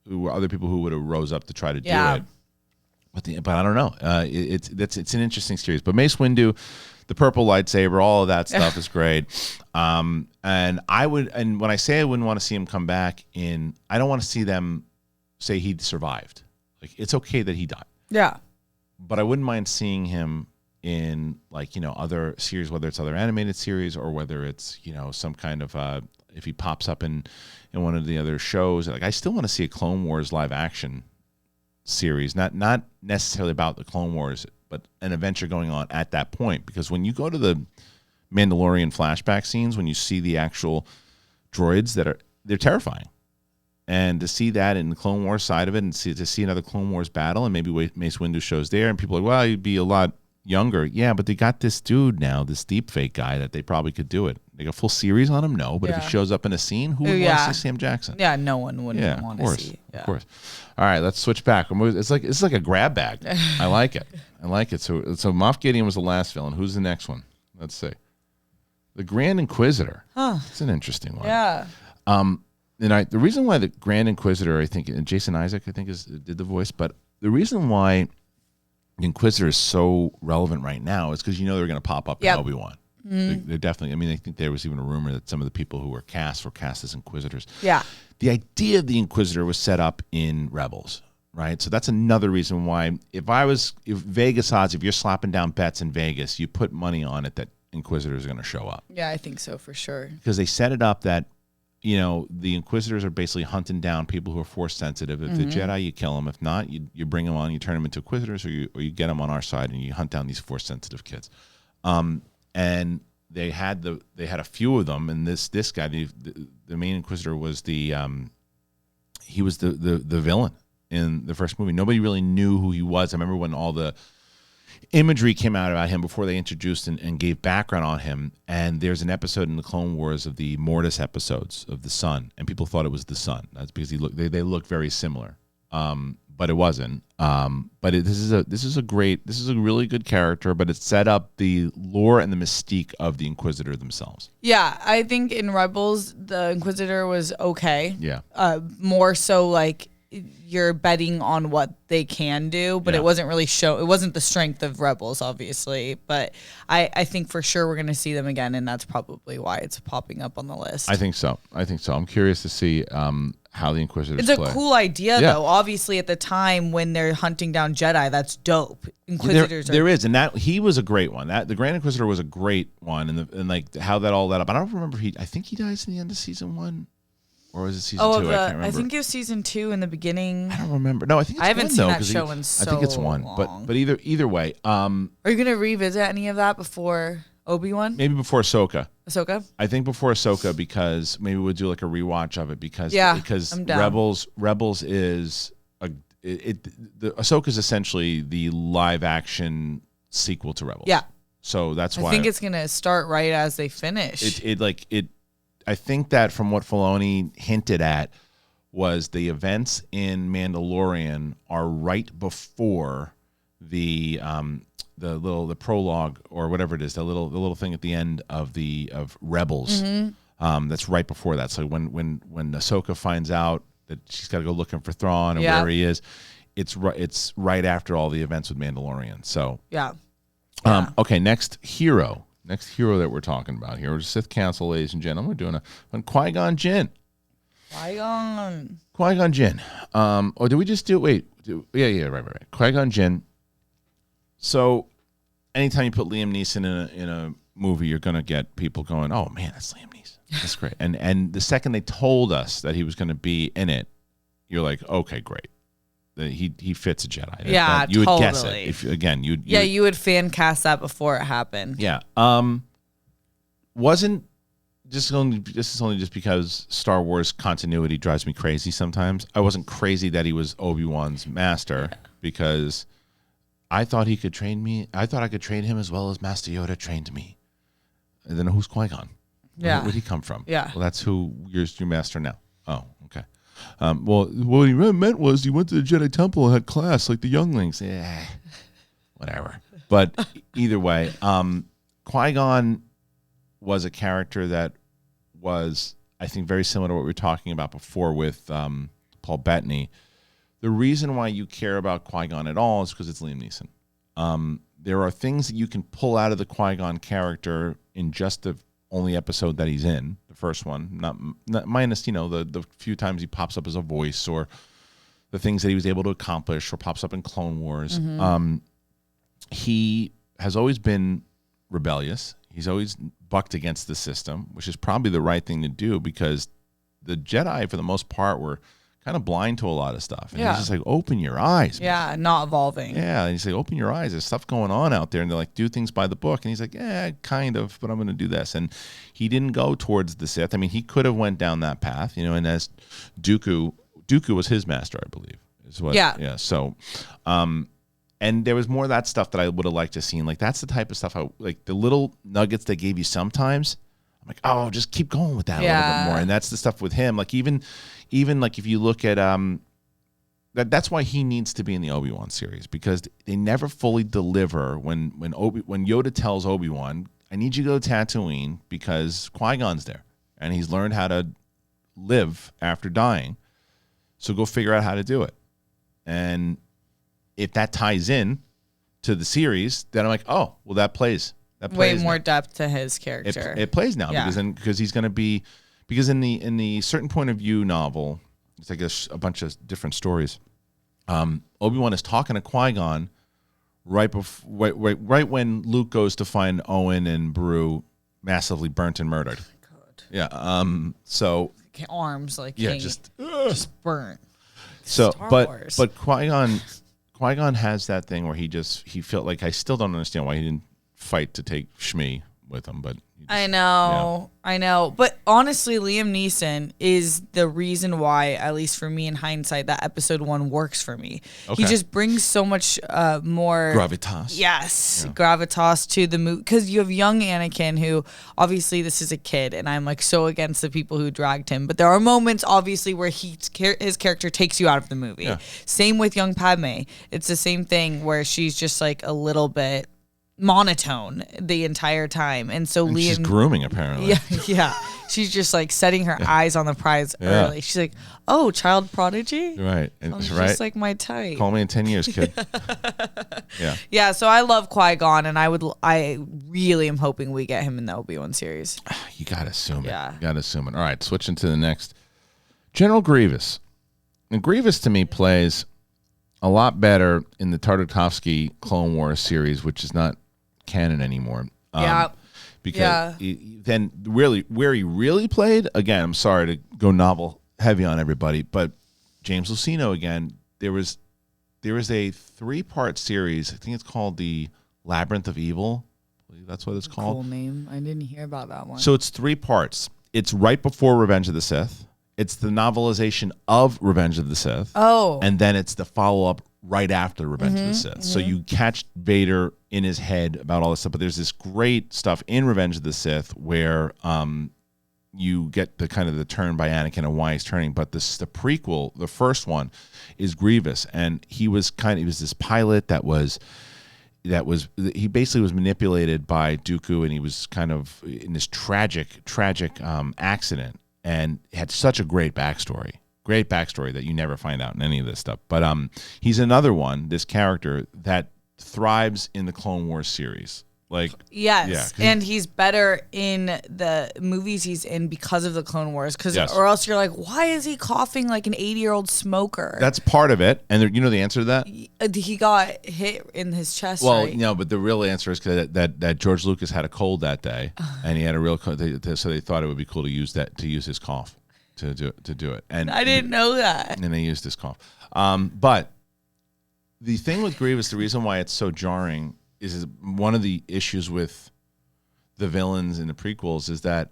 who were other people who would have rose up to try to do it? But I don't know. It's an interesting series. But Mace Windu, the purple lightsaber, all of that stuff is great. And when I say I wouldn't want to see him come back I don't want to see them say he survived. Like, it's okay that he died. Yeah. But I wouldn't mind seeing him in other series, whether it's other animated series or whether it's some kind of if he pops up in one of the other shows. Like, I still want to see a Clone Wars live action series, not necessarily about the Clone Wars, but an adventure going on at that point. Because when you go to the Mandalorian flashback scenes, when you see the actual droids they're terrifying. And to see that in the Clone Wars side of it, and to see another Clone Wars battle, and maybe Mace Windu shows there, and people are like, well, he'd be a lot younger. Yeah, but they got this dude now, this deep fake guy, that they probably could do it. They got a full series on him? No. But if he shows up in a scene, who would want to see Sam Jackson? Yeah, no one would want to see. Yeah, of course. All right, let's switch back. It's like a grab bag. I like it. So Moff Gideon was the last villain. Who's the next one? Let's see. The Grand Inquisitor. Huh. It's an interesting one. Yeah. The reason why the Grand Inquisitor, I think, and Jason Isaac, I think, did the voice, but the reason why the Inquisitor is so relevant right now is because they're going to pop up in Obi-Wan. They're definitely. I mean, I think there was even a rumor that some of the people who were cast as Inquisitors. Yeah. The idea of the Inquisitor was set up in Rebels, right? So that's another reason why, if Vegas odds, if you're slapping down bets in Vegas, you put money on it that Inquisitors are going to show up. Yeah, I think so for sure. Because they set it up that the Inquisitors are basically hunting down people who are Force sensitive. If they're Jedi, you kill them. If not, you bring them on, you turn them into Inquisitors, or you get them on our side and you hunt down these Force sensitive kids. And they had a few of them, and this guy, the main Inquisitor, was the villain in the first movie. Nobody really knew who he was. I remember when all the imagery came out about him before they introduced and gave background on him. And there's an episode in the Clone Wars of the Mortis episodes of the Son, and people thought it was the Son. That's because they look very similar. But it wasn't. But this is a really good character, but it set up the lore and the mystique of the Inquisitor themselves. Yeah, I think in Rebels the Inquisitor was okay. Yeah. More so like you're betting on what they can do, but it wasn't really it wasn't the strength of Rebels, obviously. But I think for sure we're going to see them again, and that's probably why it's popping up on the list. I think so. I'm curious to see how the Inquisitors play. It's a cool idea, though. Obviously, at the time when they're hunting down Jedi, that's dope. Inquisitors there is, and that he was a great one. That the Grand Inquisitor was a great one, and like how that all led up. I don't remember I think he dies in the end of season 1. Or was it season 2? I can't remember. I think it was season 2 in the beginning. I don't remember. No, I think it's I haven't 1, seen though, that show in so long. I think it's 1. But either way. Are you going to revisit any of that before Obi-Wan? Maybe before Ahsoka. Ahsoka? I think before Ahsoka, because maybe we'll do like a rewatch of it because I'm down. Rebels is the Ahsoka is essentially the live action sequel to Rebels. Yeah. So that's why I think it's going to start right as they finish. I think that from what Filoni hinted at was the events in Mandalorian are right before the prologue or whatever it is, the little thing at the end of Rebels. Mm-hmm. That's right before that. So when Ahsoka finds out that she's got to go looking for Thrawn and where he is, it's right after all the events with Mandalorian. So okay, next hero that we're talking about here is Sith Council, ladies and gentlemen. We're doing on Qui-Gon Jinn. Qui-Gon Jinn. Or did we just do? Right. Qui-Gon Jinn. So, anytime you put Liam Neeson in a movie, you're gonna get people going, "Oh man, that's Liam Neeson. That's great." And the second they told us that he was gonna be in it, you're like, "Okay, great." He fits a Jedi. Yeah, you totally. would guess it. You would fan cast that before it happened. Yeah. Wasn't this is only just because Star Wars continuity drives me crazy sometimes. I wasn't crazy that he was Obi-Wan's master because I thought he could train me. I thought I could train him as well as Master Yoda trained me. And then who's Qui-Gon? Yeah. Where'd he come from? Yeah. Well, that's who your master now. Oh, okay. Well, what he really meant was he went to the Jedi Temple and had class like the younglings. Yeah, whatever. But either way, Qui-Gon was a character that was, I think, very similar to what we were talking about before with Paul Bettany. The reason why you care about Qui-Gon at all is because it's Liam Neeson. There are things that you can pull out of the Qui-Gon character in just the only episode that he's in, the first one, not minus, the few times he pops up as a voice or the things that he was able to accomplish or pops up in Clone Wars. He has always been rebellious. He's always bucked against the system, which is probably the right thing to do because the Jedi, for the most part, were kind of blind to a lot of stuff. And he's just like, open your eyes. Yeah, not evolving. Yeah, and he's like, open your eyes. There's stuff going on out there. And they're like, do things by the book. And he's like, yeah, kind of, but I'm going to do this. And he didn't go towards the Sith. I mean, he could have went down that path, and as Dooku was his master, I believe. Yeah. So, and there was more of that stuff that I would have liked to seen. Like, that's the type of stuff, like the little nuggets they gave you sometimes. I'm like, oh, just keep going with that a little bit more. And that's the stuff with him. Like, even like if you look at that's why he needs to be in the Obi-Wan series, because they never fully deliver when Yoda tells Obi-Wan, I need you to go to Tatooine because Qui-Gon's there and he's learned how to live after dying. So go figure out how to do it. And if that ties in to the series, then I'm like, oh, well, that plays way more depth to his character. It plays now because he's going to be, because in the certain point of view novel, it's like a bunch of different stories. Obi-Wan is talking to Qui-Gon right when Luke goes to find Owen and Beru massively burnt and murdered. Oh God. Yeah. So arms just burnt. So, Star but Wars. but Qui-Gon has that thing where he felt like, I still don't understand why he didn't fight to take Shmi with him, but I know. But honestly, Liam Neeson is the reason why, at least for me in hindsight, that episode 1 works for me. Okay. He just brings so much more gravitas. Yes, gravitas to the movie, because you have young Anakin, who obviously this is a kid, and I'm like so against the people who dragged him. But there are moments obviously where his character takes you out of the movie. Yeah. Same with young Padme. It's the same thing where she's just like a little bit monotone the entire time, and Liam, she's grooming apparently. Yeah. She's just like setting her eyes on the prize early. She's like, "Oh, child prodigy, right?" Just like my type. Call me in 10 years, kid. Yeah. So I love Qui-Gon, and I really am hoping we get him in the Obi-Wan series. You gotta assume it. Yeah. You gotta assume it. All right, switching to the next, General Grievous. And Grievous to me plays a lot better in the Tartakovsky Clone Wars series, which is not canon anymore. Because then really where he really played, again, I'm sorry to go novel heavy on everybody, but James Luceno again, there was a 3-part series. I think it's called the Labyrinth of Evil. I believe that's what it's called. Cool name. I didn't hear about that one. So it's 3 parts. It's right before Revenge of the Sith. It's the novelization of Revenge of the Sith. Oh. And then it's the follow-up right after Revenge of the Sith. So you catch Vader in his head about all this stuff, but there's this great stuff in Revenge of the Sith where you get the kind of the turn by Anakin and why he's turning. But the prequel, the first one, is Grievous, and he was this pilot he basically was manipulated by Dooku, and he was kind of in this tragic accident, and had such a great backstory that you never find out in any of this stuff. But he's another one, this character that thrives in the Clone Wars series. Like, yes, and he's better in the movies he's in because of the Clone Wars. Or else you're like, why is he coughing like an 80-year-old smoker? That's part of it, and you know the answer to that. He got hit in his chest. Well, right? no, but the real answer is that George Lucas had a cold that day, and he had a real cold, so they thought it would be cool to use his cough to do it. And I didn't know that. And they used his cough. But the thing with Grievous, the reason why it's so jarring is one of the issues with the villains in the prequels is that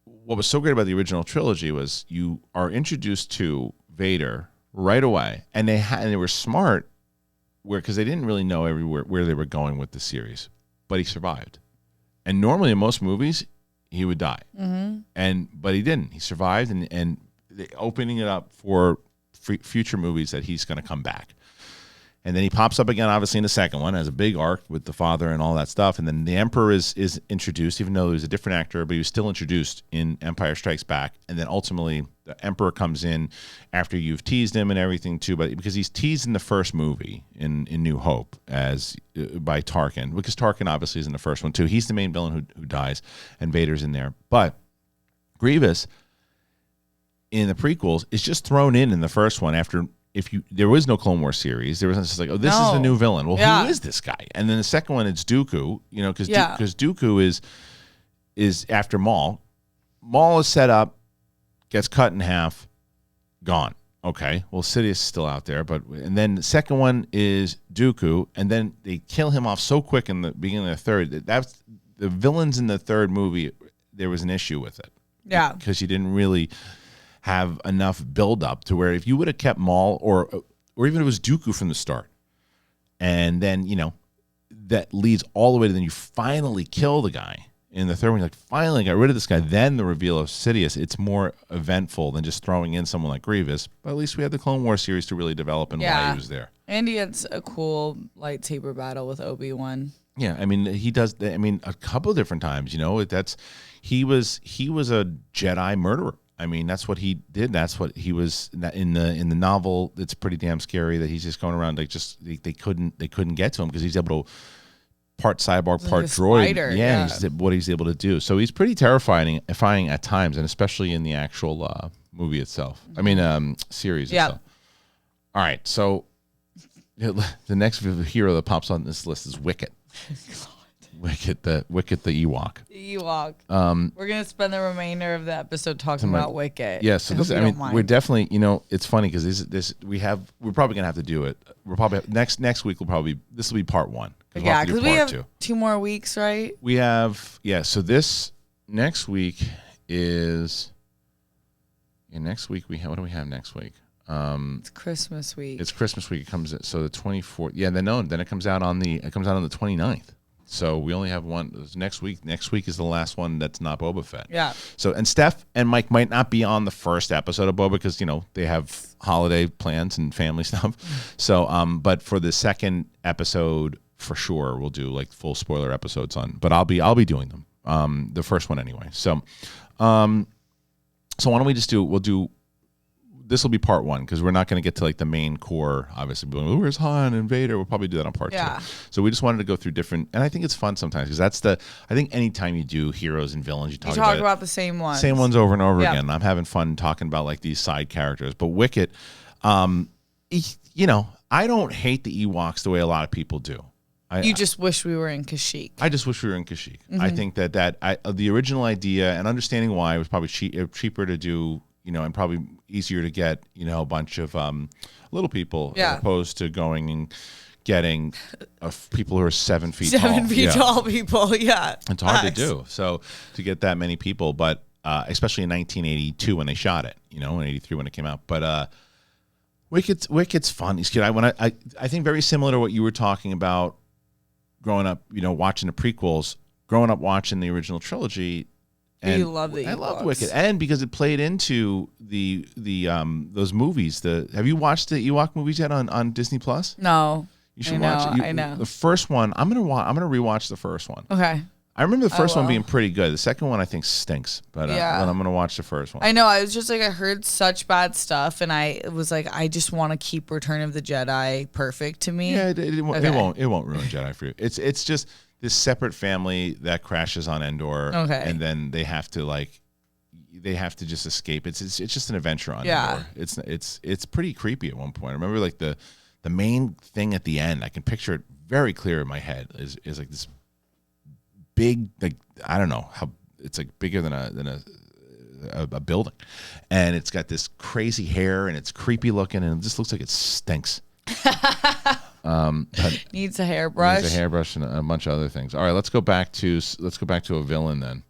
what was so great about the original trilogy was you are introduced to Vader right away, and they were smart because they didn't really know everywhere where they were going with the series, but he survived. And normally in most movies, he would die. But he didn't. He survived, and opening it up for future movies that he's going to come back. And then he pops up again, obviously, in the second one, as a big arc with the father and all that stuff. And then the Emperor is introduced, even though he was a different actor, but he was still introduced in Empire Strikes Back. And then ultimately, the Emperor comes in after you've teased him and everything, too. But because he's teased in the first movie, in New Hope, by Tarkin. Because Tarkin, obviously, is in the first one, too. He's the main villain who dies, and Vader's in there. But Grievous, in the prequels, is just thrown in the first one after... there was no Clone Wars series, there was just like, oh, this is the new villain. Well, who is this guy? And then the second one, it's Dooku, because Dooku is after Maul. Maul is set up, gets cut in half, gone. Okay, well, Sidious is still out there, and then the second one is Dooku, and then they kill him off so quick in the beginning of the third. That's the villains in the third movie. There was an issue with it, because you didn't really have enough build up to where if you would have kept Maul or even if it was Dooku from the start, and then that leads all the way to then you finally kill the guy in the third one, like finally got rid of this guy, then the reveal of Sidious, it's more eventful than just throwing in someone like Grievous. But at least we had the Clone Wars series to really develop and why he was there. And he had a cool lightsaber battle with Obi-Wan. Yeah, I mean he does. I mean a couple of different times. He was a Jedi murderer. I mean, that's what he did. That's what he was in the novel. It's pretty damn scary that he's just going around like they couldn't get to him because he's able to part cyborg, part droid. Spider, He's what he's able to do. So he's pretty terrifying at times, and especially in the actual movie itself. I mean, series itself. All right, so the next hero that pops on this list is Wicket. Wicket the Ewok. The Ewok. We're gonna spend the remainder of the episode talking about Wicket. Yeah, so we're definitely, it's funny because we're probably gonna have to do it. We're probably next week this will be part one. Yeah, because we have 2 more weeks, right? We have So this next week is next week what do we have next week? It's Christmas week. It's Christmas week. It comes so the 24th. Yeah, then it comes out on the 29th. So we only have one next week. Next week is the last one that's not Boba Fett. Yeah. So, and Steph and Mike might not be on the first episode of Boba because, they have holiday plans and family stuff. So, but for the second episode, for sure, we'll do like full spoiler episodes on, but I'll be doing them. The first one anyway. So why don't we just this will be part one because we're not going to get to like the main core, obviously. Where's Han and Vader? We'll probably do that on part 2. So we just wanted to go through different, and I think it's fun sometimes because I think anytime you do heroes and villains, you talk about the same ones. Same ones over and over again. I'm having fun talking about like these side characters. But Wicket, I don't hate the Ewoks the way a lot of people do. You just wish we were in Kashyyyk. I just wish we were in Kashyyyk. I think that the original idea and understanding why it was probably cheaper to do, and probably easier to get, a bunch of little people as opposed to going and getting people who are 7 feet tall. 7 feet tall people, It's hard to do. So to get that many people, but especially in 1982 when they shot it, in 83 when it came out. But Wicket's fun. He's cute. I think very similar to what you were talking about growing up, watching the prequels, growing up watching the original trilogy. And you love the Ewoks. I loved Wicket, and because it played into the those movies. Have you watched the Ewok movies yet on Disney Plus? No, you should watch it. I know the first one. I'm gonna rewatch the first one. Okay. I remember the first one being pretty good. The second one I think stinks, but I'm gonna watch the first one. I know. I was just like I heard such bad stuff, and I was like I just want to keep Return of the Jedi perfect to me. Yeah, it won't ruin Jedi for you. It's just this separate family that crashes on Endor, and then they have to just escape. It's just an adventure on Endor. It's pretty creepy at one point. I remember like the main thing at the end. I can picture it very clear in my head. Is like this big, like I don't know how it's like bigger than a building, and it's got this crazy hair and it's creepy looking and it just looks like it stinks. Needs a hairbrush. Needs a hairbrush and a bunch of other things. All right, let's go back to a villain then.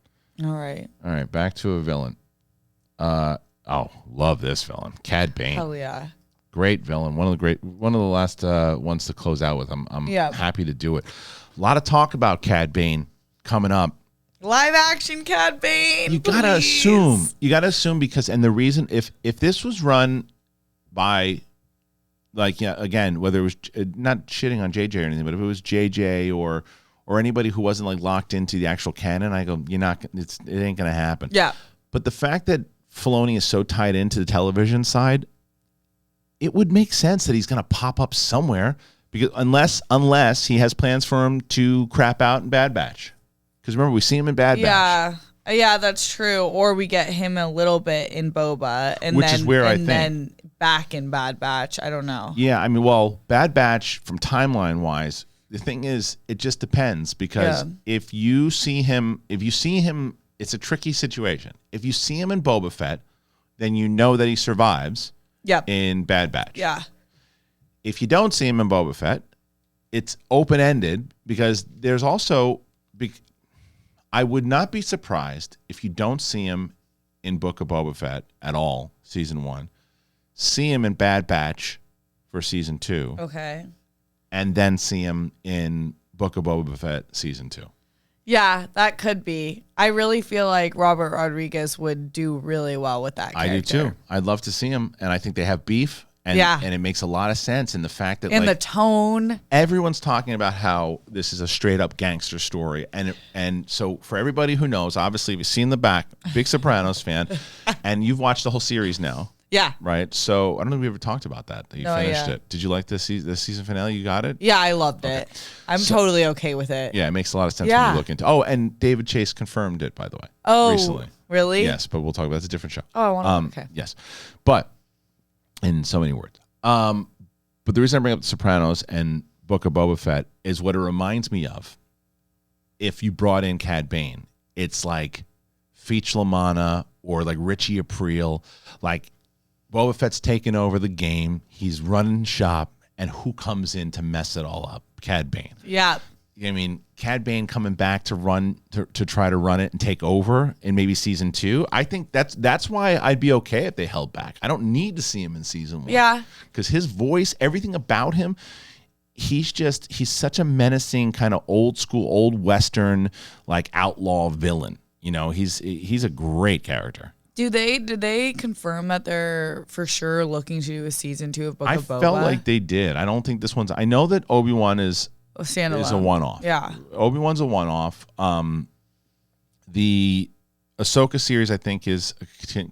All right, back to a villain. Love this villain, Cad Bane. Hell yeah, great villain. One of the last ones to close out with. I'm happy to do it. A lot of talk about Cad Bane coming up Live action Cad Bane. You gotta assume. You gotta assume because, and the reason, if this was run by, like, yeah, again, whether it was not shitting on JJ or anything, but if it was JJ or anybody who wasn't like locked into the actual canon, I go, you're not. It ain't gonna happen. Yeah. But the fact that Filoni is so tied into the television side, it would make sense that he's gonna pop up somewhere because unless he has plans for him to crap out in Bad Batch. Because remember, we see him in Bad Batch. Yeah, that's true. Or we get him a little bit in Boba, and which is where I think then back in Bad Batch. I don't know. Yeah, I mean, well, Bad Batch from timeline wise, the thing is, it just depends because if you see him, it's a tricky situation. If you see him in Boba Fett, then you know that he survives. Yep. In Bad Batch. Yeah. If you don't see him in Boba Fett, it's open ended because there's also. I would not be surprised if you don't see him in Book of Boba Fett at all, season 1. See him in Bad Batch for season 2. Okay. And then see him in Book of Boba Fett season 2. Yeah, that could be. I really feel like Robert Rodriguez would do really well with that character. I do too. I'd love to see him, and I think they have beef. And it makes a lot of sense in the fact that the tone. Everyone's talking about how this is a straight up gangster story. And so for everybody who knows, obviously you've seen the back, big Sopranos fan, and you've watched the whole series now. Yeah. Right? So I don't know if we ever talked about that you finished it. Did you like this season finale? You got it? Yeah, I loved it. I'm totally okay with it. Yeah, it makes a lot of sense when you look into. Oh, and David Chase confirmed it, by the way. Oh, recently. Really? Yes, but we'll talk about it. It's a different show. Oh, I want to. Okay. Yes. But in so many words. But the reason I bring up The Sopranos and Book of Boba Fett is what it reminds me of. If you brought in Cad Bane, it's like Feach LaManna or like Richie Aprile. Like Boba Fett's taking over the game. He's running shop. And who comes in to mess it all up? Cad Bane. Yeah. I mean, Cad Bane coming back to try to run it and take over in maybe season 2. I think that's why I'd be okay if they held back. I don't need to see him in season 1. Yeah. Because his voice, everything about him, he's such a menacing kind of old school, old Western, like outlaw villain. You know, he's a great character. Did they confirm that they're for sure looking to do a season 2 of Book of Boba? I felt like they did. I don't think this one's. I know that Obi-Wan is a one-off. Yeah. Obi-Wan's a one-off. The Ahsoka series, I think, is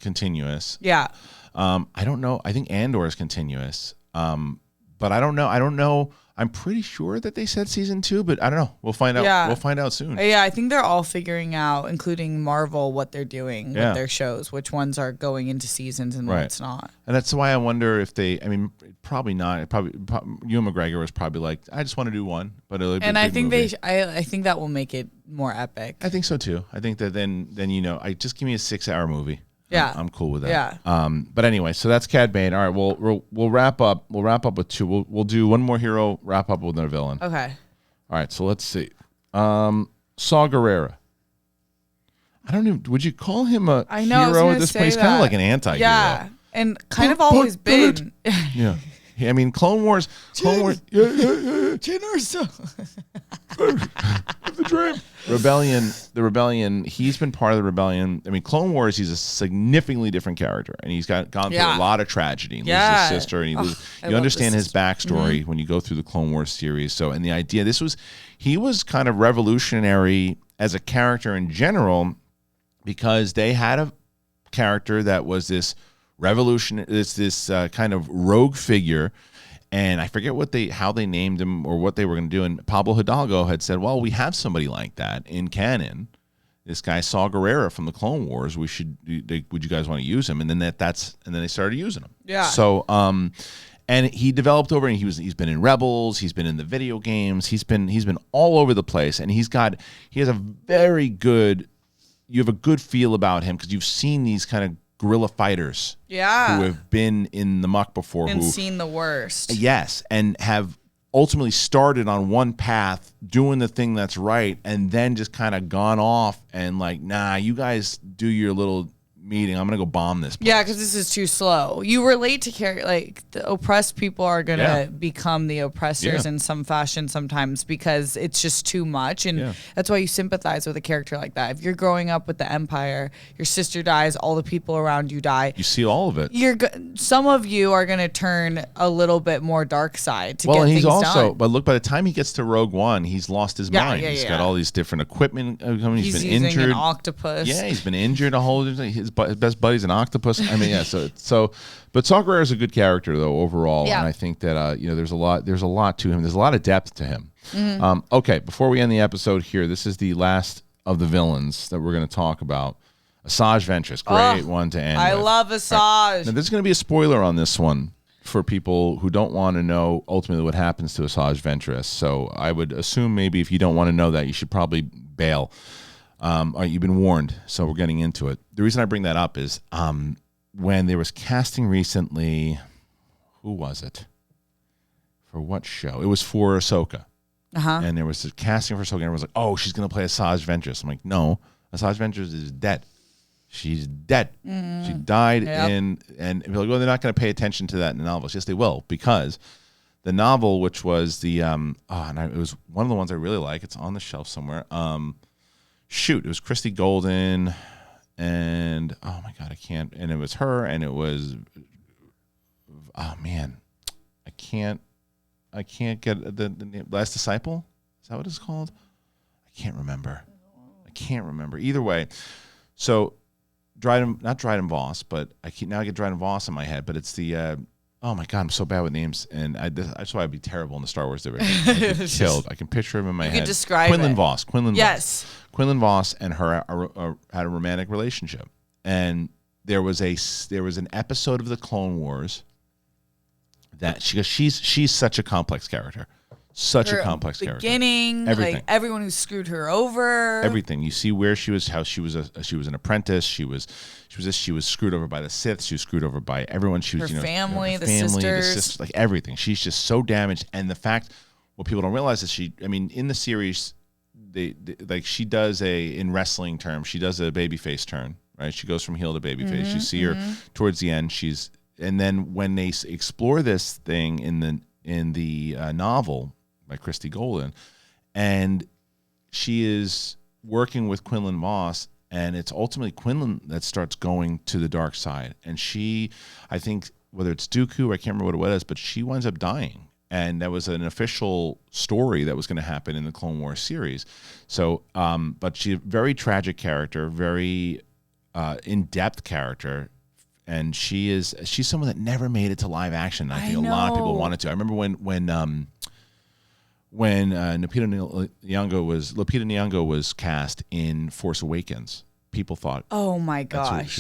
continuous. Yeah. I don't know. I think Andor is continuous. But I don't know. I don't know. I'm pretty sure that they said season 2, but I don't know. We'll find out. Yeah. We'll find out soon. Yeah, I think they're all figuring out, including Marvel, what they're doing with their shows, which ones are going into seasons and what's not. And that's why I wonder if they. I mean, probably not. Probably Ewan McGregor was probably like, I just want to do one, but it'll be a big movie. I think that will make it more epic. I think so too. I think that then I just give me a 6-hour movie. Yeah, I'm cool with that. Yeah. But anyway, so that's Cad Bane. All right, we'll wrap up. We'll wrap up with 2. We'll do one more hero. Wrap up with another villain. Okay. All right, so let's see. Saw Gerrera. I don't even. Would you call him a hero at this point? He's kind of like an anti-hero. Yeah, and kind of always been. Yeah. I mean, Clone Wars. The Rebellion. He's been part of the Rebellion. I mean, Clone Wars. He's a significantly different character, and he's gone through a lot of tragedy. He loses his sister, and you understand his backstory when you go through the Clone Wars series. So, and the idea, he was kind of revolutionary as a character in general, because they had a character that was this revolution, this kind of rogue figure, and I forget how they named him or what they were going to do. And Pablo Hidalgo had said, "Well, we have somebody like that in canon. This guy Saw Gerrera from the Clone Wars. Would you guys want to use him?" And then and then they started using him. Yeah. So and he developed over, and he's been in Rebels, he's been in the video games, he's been all over the place, and he has a very good. You have a good feel about him because you've seen these kind of guerrilla fighters who have been in the muck before and seen the worst. Yes, and have ultimately started on one path doing the thing that's right, and then just kind of gone off and like, nah, you guys do your little meeting. I'm gonna go bomb this place. Yeah, because this is too slow. You relate to like the oppressed people are gonna become the oppressors in some fashion sometimes because it's just too much, and that's why you sympathize with a character like that. If you're growing up with the Empire, your sister dies, all the people around you die. You see all of it. Some of you are gonna turn a little bit more dark side to get and he's things also, done. but look, by the time he gets to Rogue One, he's lost his mind. He's got all these different equipment. He's been using injured. An octopus. Yeah, he's been injured a whole. His best buddy's an octopus. I mean, yeah. So, but Saw Gerrera is a good character though overall, and I think that there's a lot to him. There's a lot of depth to him. Okay, before we end the episode here, this is the last of the villains that we're going to talk about. Asajj Ventress, great one to end. I with. love Asajj. Right. Now, there's going to be a spoiler on this one for people who don't want to know ultimately what happens to Asajj Ventress. So I would assume maybe if you don't want to know that, you should probably bail. You've been warned, so we're getting into it. The reason I bring that up is when there was casting recently, who was it? For what show? It was for Ahsoka. And there was a casting for Ahsoka, and everyone was like, oh, she's going to play Asajj Ventress. I'm like, no, Asajj Ventress is dead. She's dead. She died and people are like, well, they're not going to pay attention to that in the novels. Yes, they will, because the novel, which was the it was one of the ones I really like. It's on the shelf somewhere. It was Christy Golden, and oh my god, I can't. And it was her, and it was I can't get the name. Last Disciple. Is that what it's called? I can't remember. Either way, so. Not Dryden Voss, but I get Dryden Voss in my head, but it's the oh my god, I'm so bad with names, and that's why I'd be terrible in the Star Wars division. I'd be killed. I can picture him in my head. You can describe Quinlan it. Voss. Yes. Quinlan Voss and her had a romantic relationship, and there was an episode of the Clone Wars that she's such a complex character. Such a complex character. Everything. Like everyone who screwed her over. Everything. You see where she was, how she was an apprentice. She was screwed over by the Sith. She was screwed over by everyone. She was her family, the sisters, like everything. She's just so damaged. And the fact, what people don't realize is in the series, they like she does in wrestling terms, she does a babyface turn, right? She goes from heel to babyface. You see her towards the end. And then when they explore this thing in the novel by Christy Golden, and she is working with Quinlan Voss, and it's ultimately Quinlan that starts going to the dark side. And I think, whether it's Dooku, I can't remember what it was, but she winds up dying. And that was an official story that was going to happen in the Clone Wars series. So, but she's a very tragic character, very in-depth character. And she's someone that never made it to live action. I think a lot of people wanted to. I remember when Lupita Nyong'o was cast in Force Awakens, people thought, oh my gosh,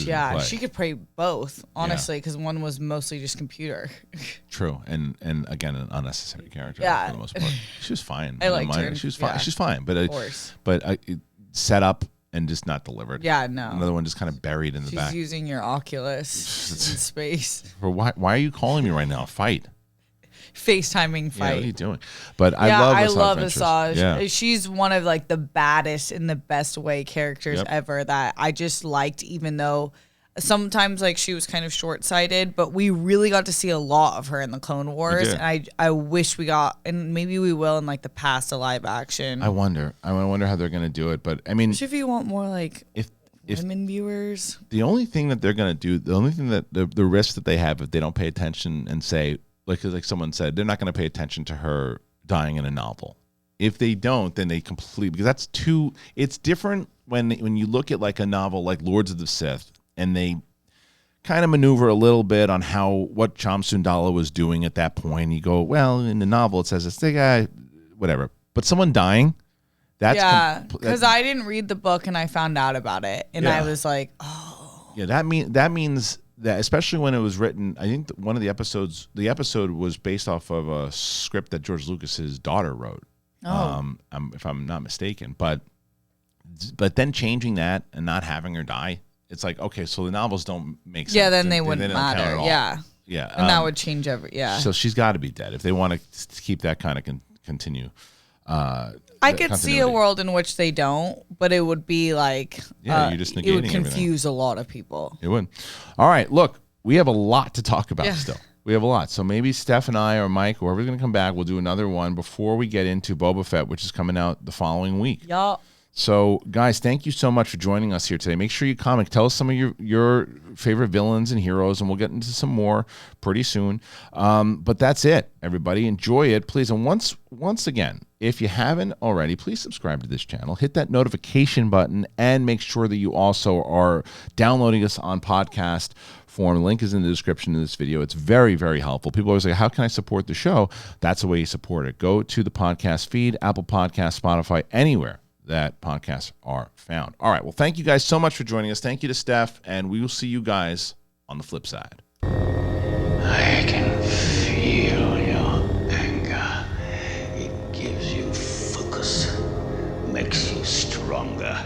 she could play both, honestly, because one was mostly just computer. True, and again, an unnecessary character for the most part. She was fine. I liked her. She was fine. She's fine, but set up and just not delivered. Yeah, no. Another one just kind of buried in the back. She's using your Oculus in space. Why are you calling me right now? Fight. FaceTiming fight. Yeah, what are you doing? But I love Asajj. Yeah. She's one of like the baddest in the best way characters ever that I just liked, even though sometimes like she was kind of short-sighted, but we really got to see a lot of her in the Clone Wars, and I wish we got, and maybe we will in like the past of live action. I wonder how they're going to do it, but I mean, if you want more like if women viewers, the only thing that they're going to do, the only thing that the risk that they have if they don't pay attention and say, like someone said, they're not going to pay attention to her dying in a novel. If they don't, then they completely, because that's too, it's different when you look at like a novel like Lords of the Sith, and they kind of maneuver a little bit on what Cham Sundala was doing at that point. You go, well, in the novel it says it's the guy, whatever. But someone dying, that's because I didn't read the book and I found out about it, and I was like, oh, yeah, that means that, especially when it was written, I think one of the episode was based off of a script that George Lucas's daughter wrote. If I'm not mistaken, but then changing that and not having her die, it's like, okay, so the novels don't make sense. Yeah, then they wouldn't matter. Yeah. And that would change So she's got to be dead if they want to keep that kind of continue. I could see a world in which they don't, but it would be like you're just negating it would confuse a lot of people. It would. All right, look, we have a lot to talk about still. We have a lot. So maybe Steph and I or Mike, whoever's going to come back, we'll do another one before we get into Boba Fett, which is coming out the following week. Yeah. So, guys, thank you so much for joining us here today. Make sure you comment. Tell us some of your favorite villains and heroes, and we'll get into some more pretty soon. But that's it, everybody. Enjoy it, please. And once again, if you haven't already, please subscribe to this channel. Hit that notification button, and make sure that you also are downloading us on podcast form. The link is in the description of this video. It's very, very helpful. People always say, how can I support the show? That's the way you support it. Go to the podcast feed, Apple Podcasts, Spotify, anywhere that podcasts are found. All right. Well, thank you guys so much for joining us. Thank you to Steph, and we will see you guys on the flip side. I can feel your anger. It gives you focus, makes you stronger.